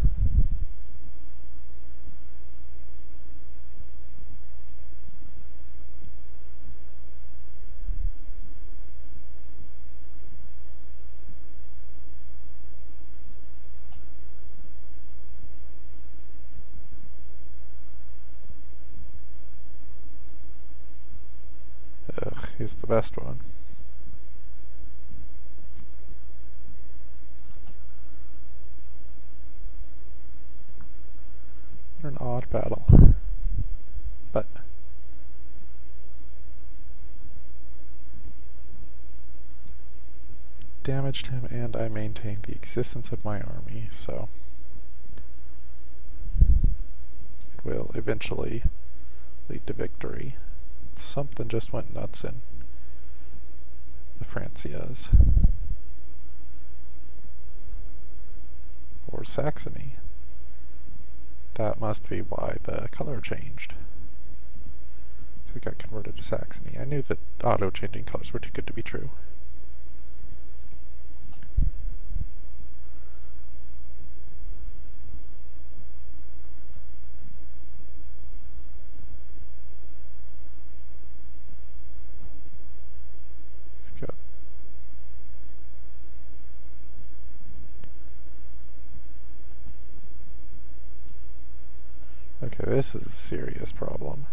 Ugh, he's the best one. What an odd battle. But damaged him and I maintained the existence of my army, so it will eventually lead to victory. Something just went nuts in the Francias. Or Saxony. That must be why the color changed. It got converted to Saxony. I knew that auto-changing colors were too good to be true. Okay, this is a serious problem.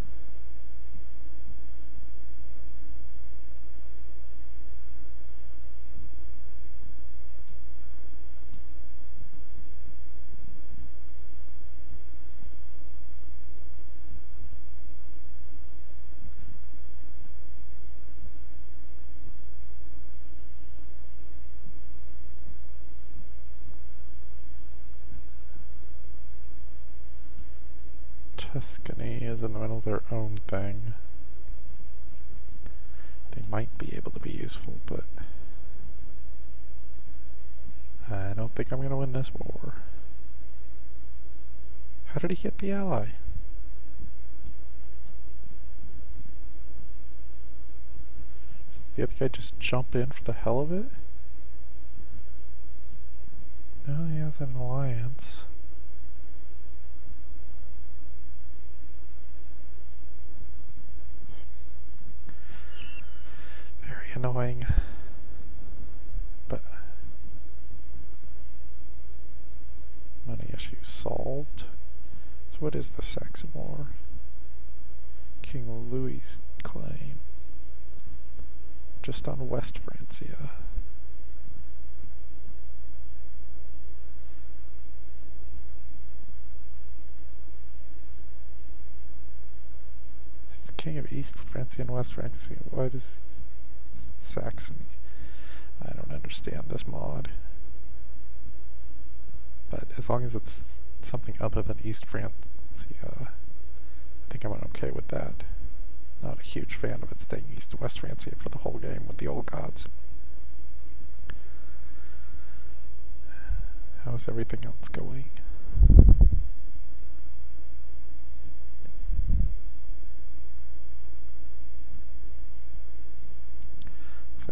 Tuscany is in the middle of their own thing. They might be able to be useful, but I don't think I'm going to win this war. How did he get the ally? Did the other guy just jump in for the hell of it? No, he has an alliance. Annoying, but money issues solved. So what is the Saxon War? King Louis' claim. Just on West Francia. He's the king of East Francia and West Francia. Why does Saxony? I don't understand this mod. But as long as it's something other than East Francia, I think I'm okay with that. Not a huge fan of it staying East and West Francia for the whole game with the old gods. How's everything else going?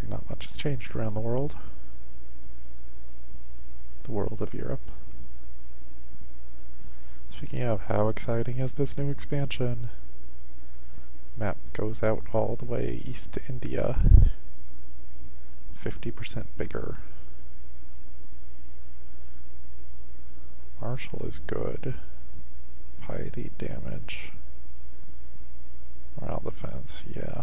Not much has changed around the world. The world of Europe. Speaking of, how exciting is this new expansion? Map goes out all the way east to India. 50% bigger. Marshall is good. Piety damage. Morale defense, yeah.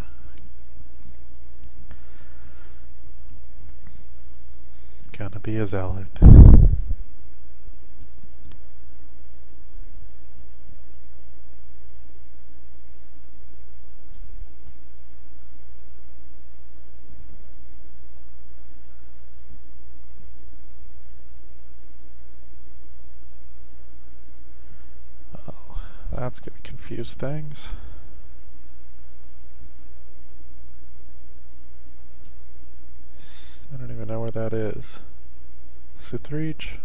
Gonna be a zealot. Well, that's gonna confuse things. I don't even know where that is. Suthreach.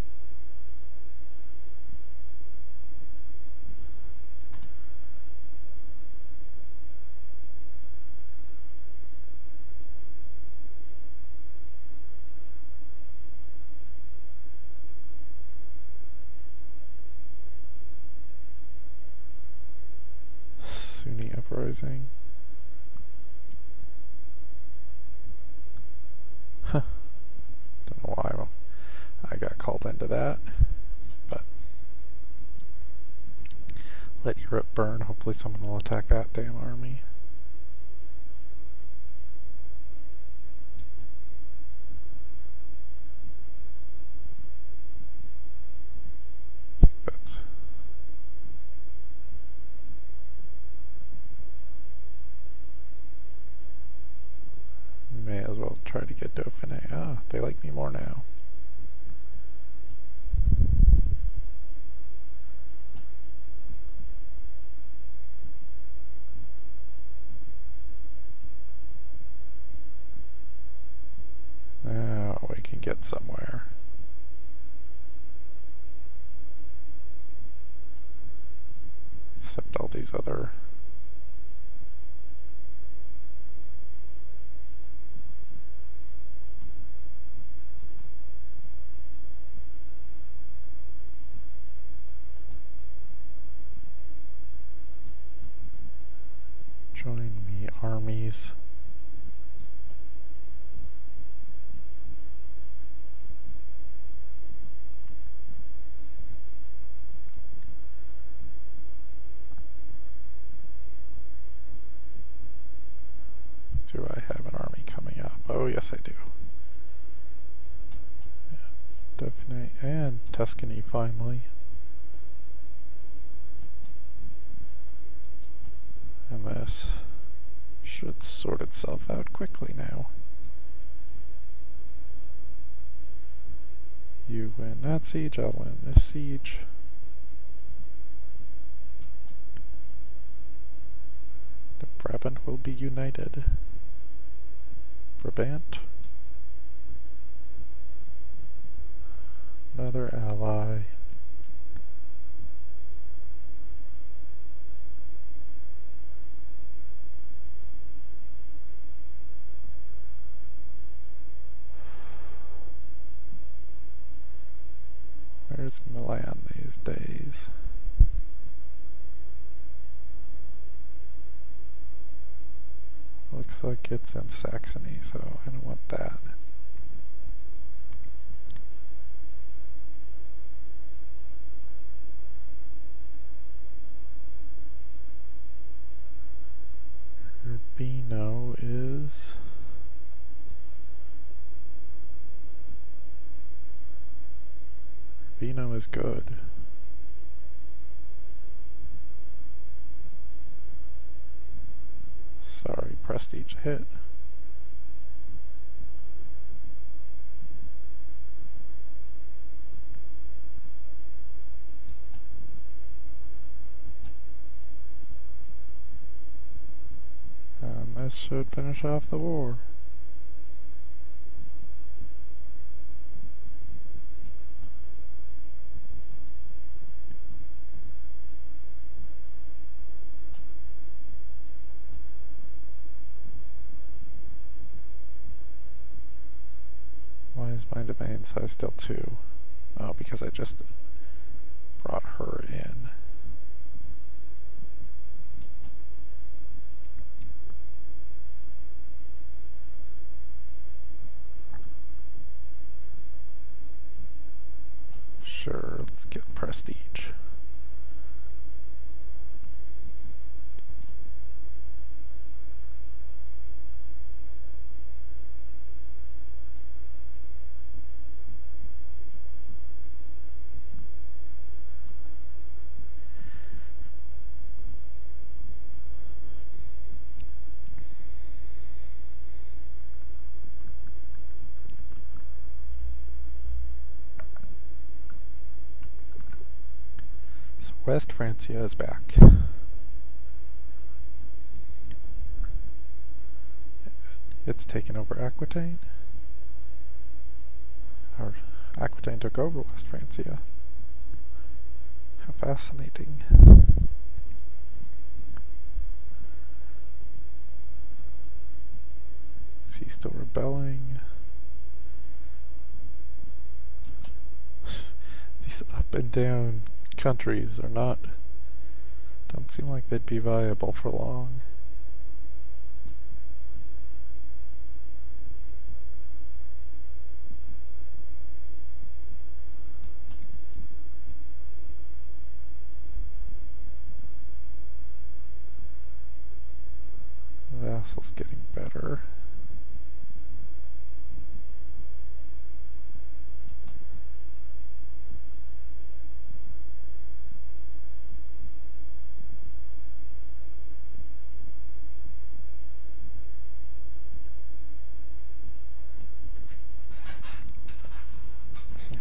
Sunni uprising. Huh. Don't know why I got called into that, but let Europe burn. Hopefully someone will attack that damn army. I think that's... May as well try to get Dauphiné. Ah, they like me more now. Now we can get somewhere. Except all these other... Join me armies. Do I have an army coming up? Oh yes I do. Yeah, Dauphiné and Tuscany finally. And this should sort itself out quickly now. You win that siege, I'll win this siege. The Brabant will be united. Brabant. Another ally. Where's Milan these days? Looks like it's in Saxony, so I don't want that. Urbino is... Urbino is good. Sorry, prestige hit. And this should finish off the war. Why is my domain size still 2? Oh, because I just brought her in. Sure, let's get prestige. So West Francia is back. It's taken over Aquitaine. Or Aquitaine took over West Francia. How fascinating. Is he still rebelling? These up and down countries are don't seem like they'd be viable for long. Vassal's getting better.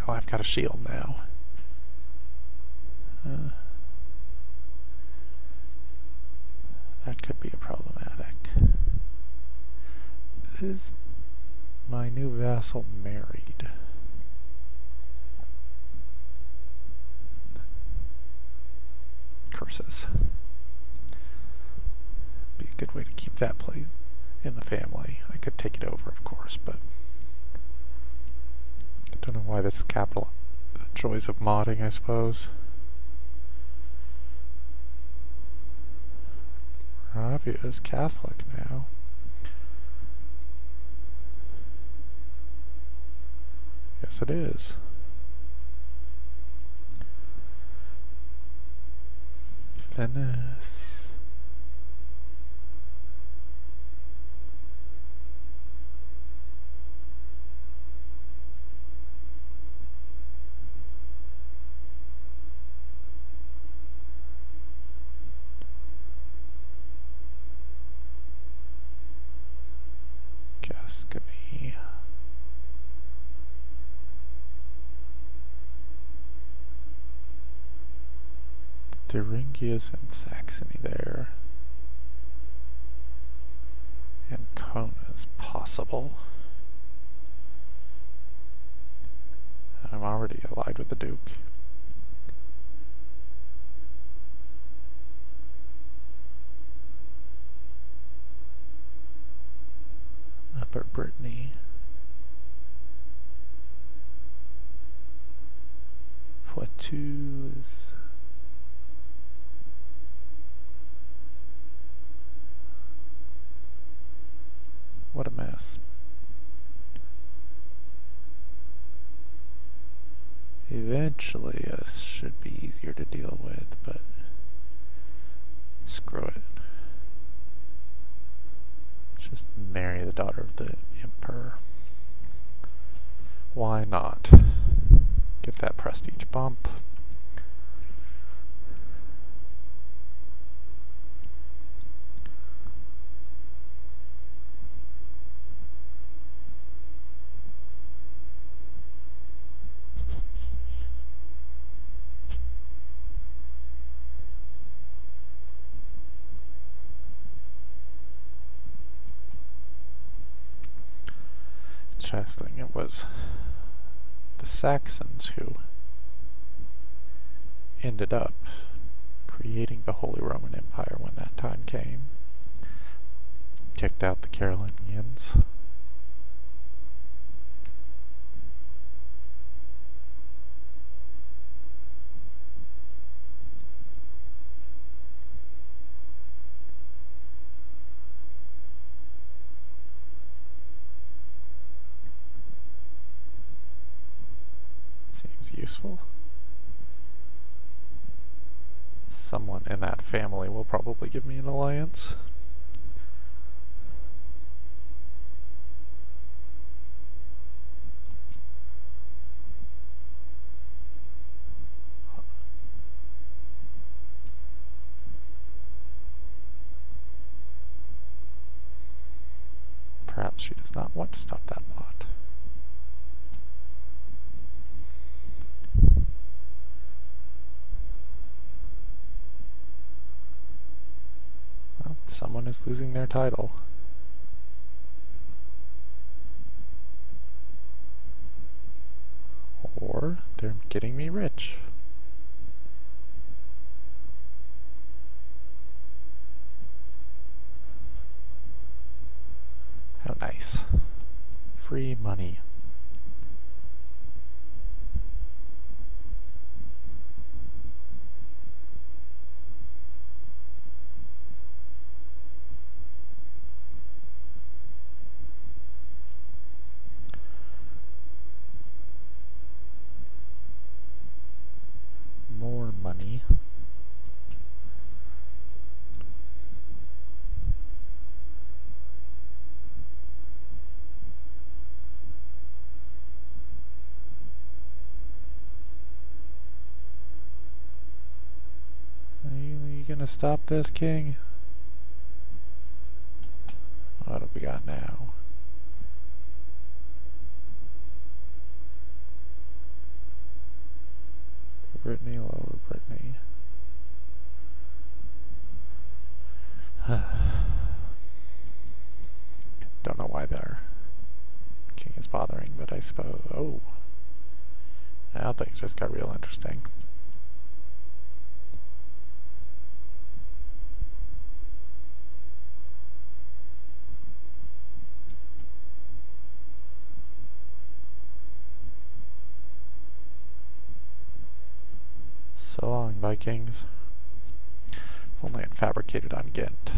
Oh, I've got a shield now. That could be problematic. Is my new vassal married? Curses. Be a good way to keep that play in the family. I could take it over, of course, but I don't know why this is capital. Joys of modding, I suppose. Moravia is Catholic now. Yes, it is. Venice. Gascony. Thuringia's and Saxony there. And Kona's possible. I'm already allied with the Duke. Upper Brittany. Poitou is... What a mess. Eventually, this should be easier to deal with, but screw it. Let's just marry the daughter of the Emperor. Why not? Get that prestige bump. Interesting, it was the Saxons who ended up creating the Holy Roman Empire when that time came. Kicked out the Carolignians. Useful. Someone in that family will probably give me an alliance. Perhaps she does not want to stop that plot. someone is losing their title. Or they're getting me rich. How nice. Free money. More money. Are you gonna stop this, King? What have we got now? Brittany, Lower Brittany. Don't know why their king is bothering, but I suppose... Oh. Now things just got real interesting. So long, Vikings. If only I'd fabricated on Ghent.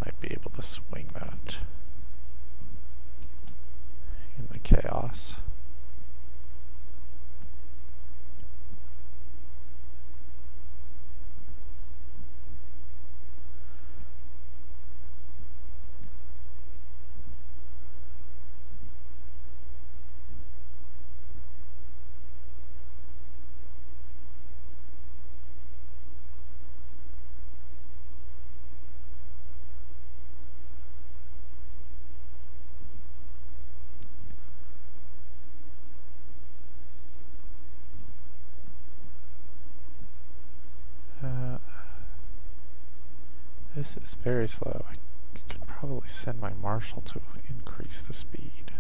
Might be able to swing that in the chaos. This is very slow. I could probably send my marshal to increase the speed.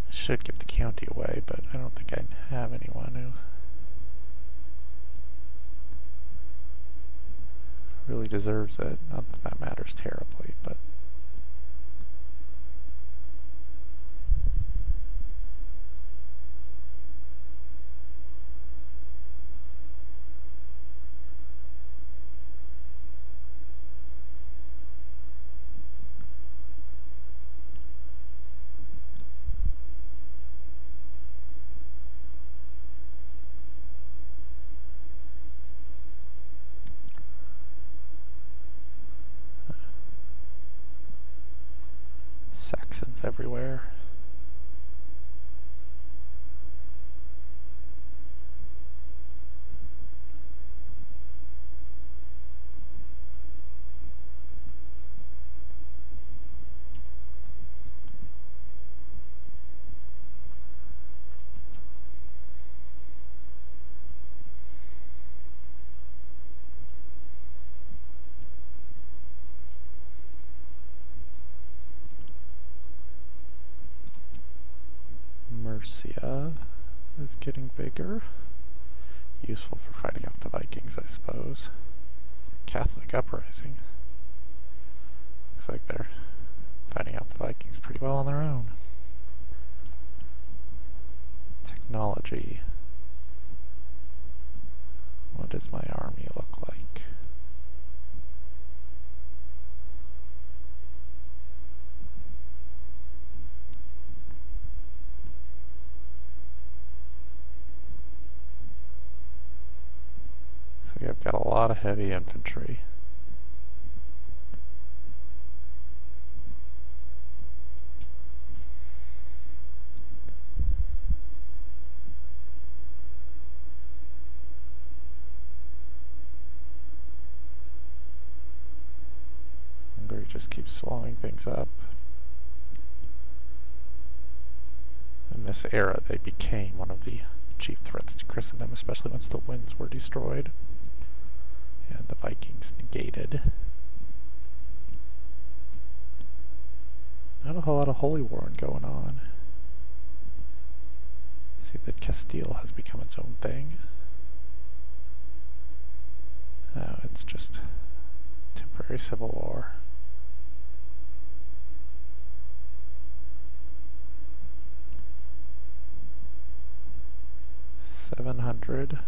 I should give the county away, but I don't think I have anyone who really deserves it. Not that that matters terribly, but Saxons everywhere. Mercia is getting bigger. Useful for fighting off the Vikings, I suppose. Catholic uprising. Looks like they're fighting off the Vikings pretty well on their own. Technology. What does my army look like? I've got a lot of heavy infantry. Hungary just keeps swallowing things up. And this era they became one of the chief threats to Christendom, especially once the winds were destroyed and the Vikings negated. Not a whole lot of holy war going on. See that Castile has become its own thing. Oh, it's just temporary civil war. $700,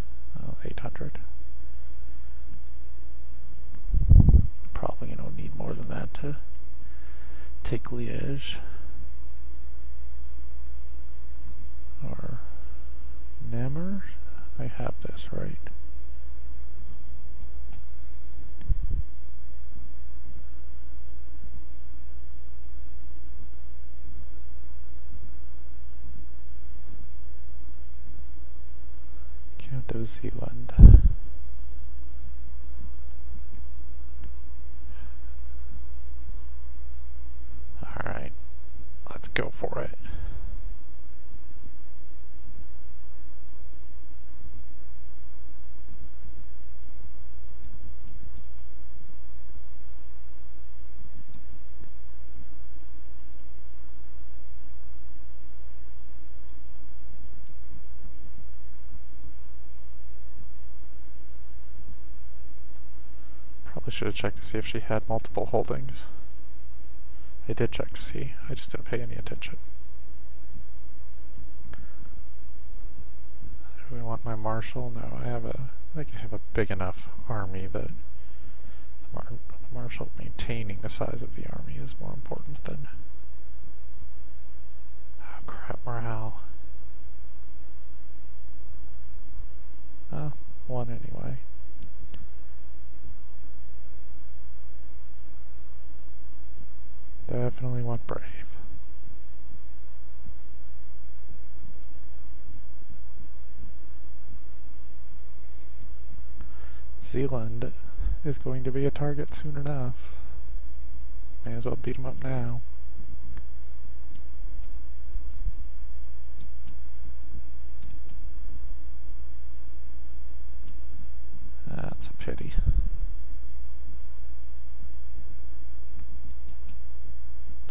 800. Probably gonna need more than that to take Liege or Namur. I have this right. Count of Zealand. Alright, let's go for it. Probably should have checked to see if she had multiple holdings. I did check to see, I just didn't pay any attention. Do we want my marshal? No, I think I have a big enough army that the marshal maintaining the size of the army is more important than... Oh crap, morale. One anyway. Definitely want brave. Zealand is going to be a target soon enough. May as well beat him up now. That's a pity.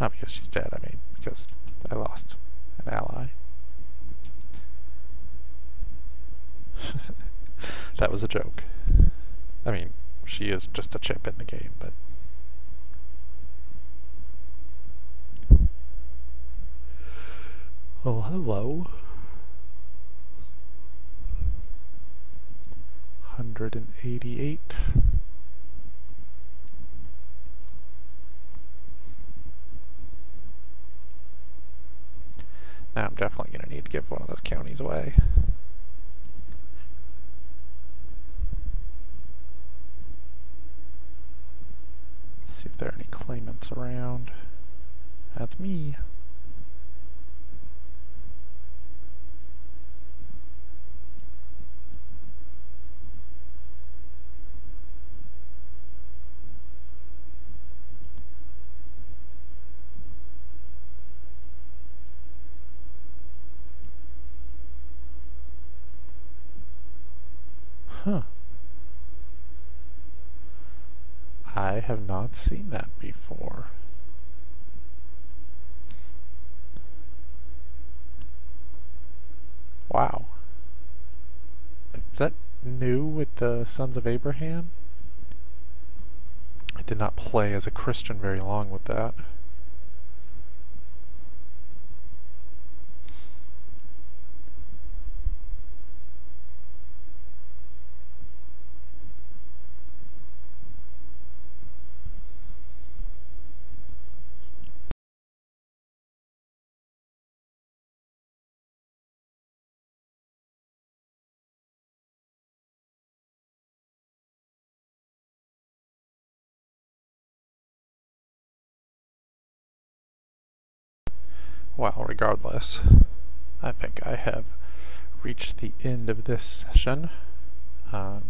Not because she's dead, I mean, because I lost an ally. That was a joke. I mean, she is just a chip in the game, but... Oh, hello. 188. Now I'm definitely going to need to give one of those counties away. Let's see if there are any claimants around. That's me. Huh. I have not seen that before. Wow. Is that new with the Sons of Abraham? I did not play as a Christian very long with that. Well, regardless, I think I have reached the end of this session. Not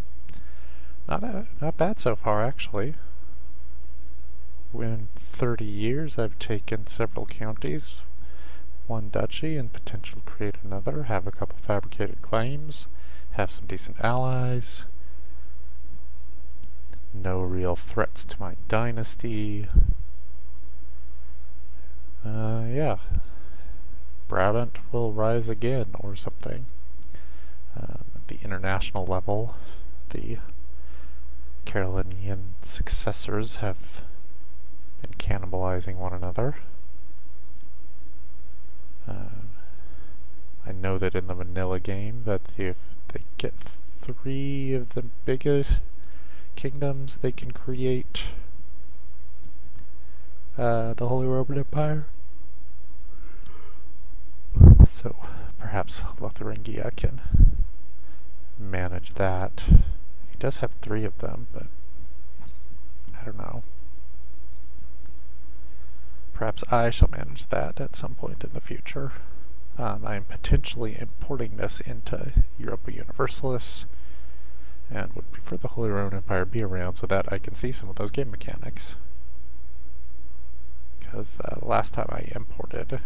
bad so far, actually. In 30 years, I've taken several counties. one duchy and potential to create another, have a couple fabricated claims, have some decent allies, no real threats to my dynasty. Yeah. Brabant will rise again or something. At the international level, the Carolignian successors have been cannibalizing one another. I know that in the vanilla game that if they get 3 of the biggest kingdoms, they can create the Holy Roman Empire. So perhaps Lotharingia can manage that. He does have 3 of them, but I don't know. Perhaps I shall manage that at some point in the future. I am potentially importing this into Europa Universalis, and would prefer the Holy Roman Empire be around so that I can see some of those game mechanics. Because last time I imported,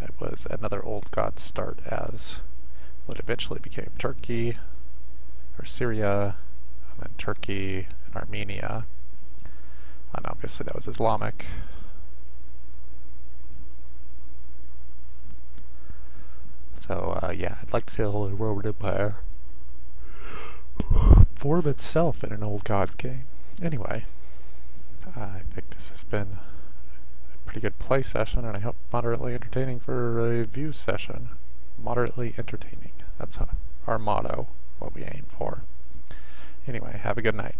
it was another old god start as what eventually became Turkey, or Syria, and then Turkey and Armenia. And obviously that was Islamic. So yeah, I'd like to see the Holy Roman Empire form itself in an old gods game. Anyway, I think this has been a pretty good play session, and I hope moderately entertaining for a view session. Moderately entertaining. That's our motto, what we aim for. Anyway, have a good night.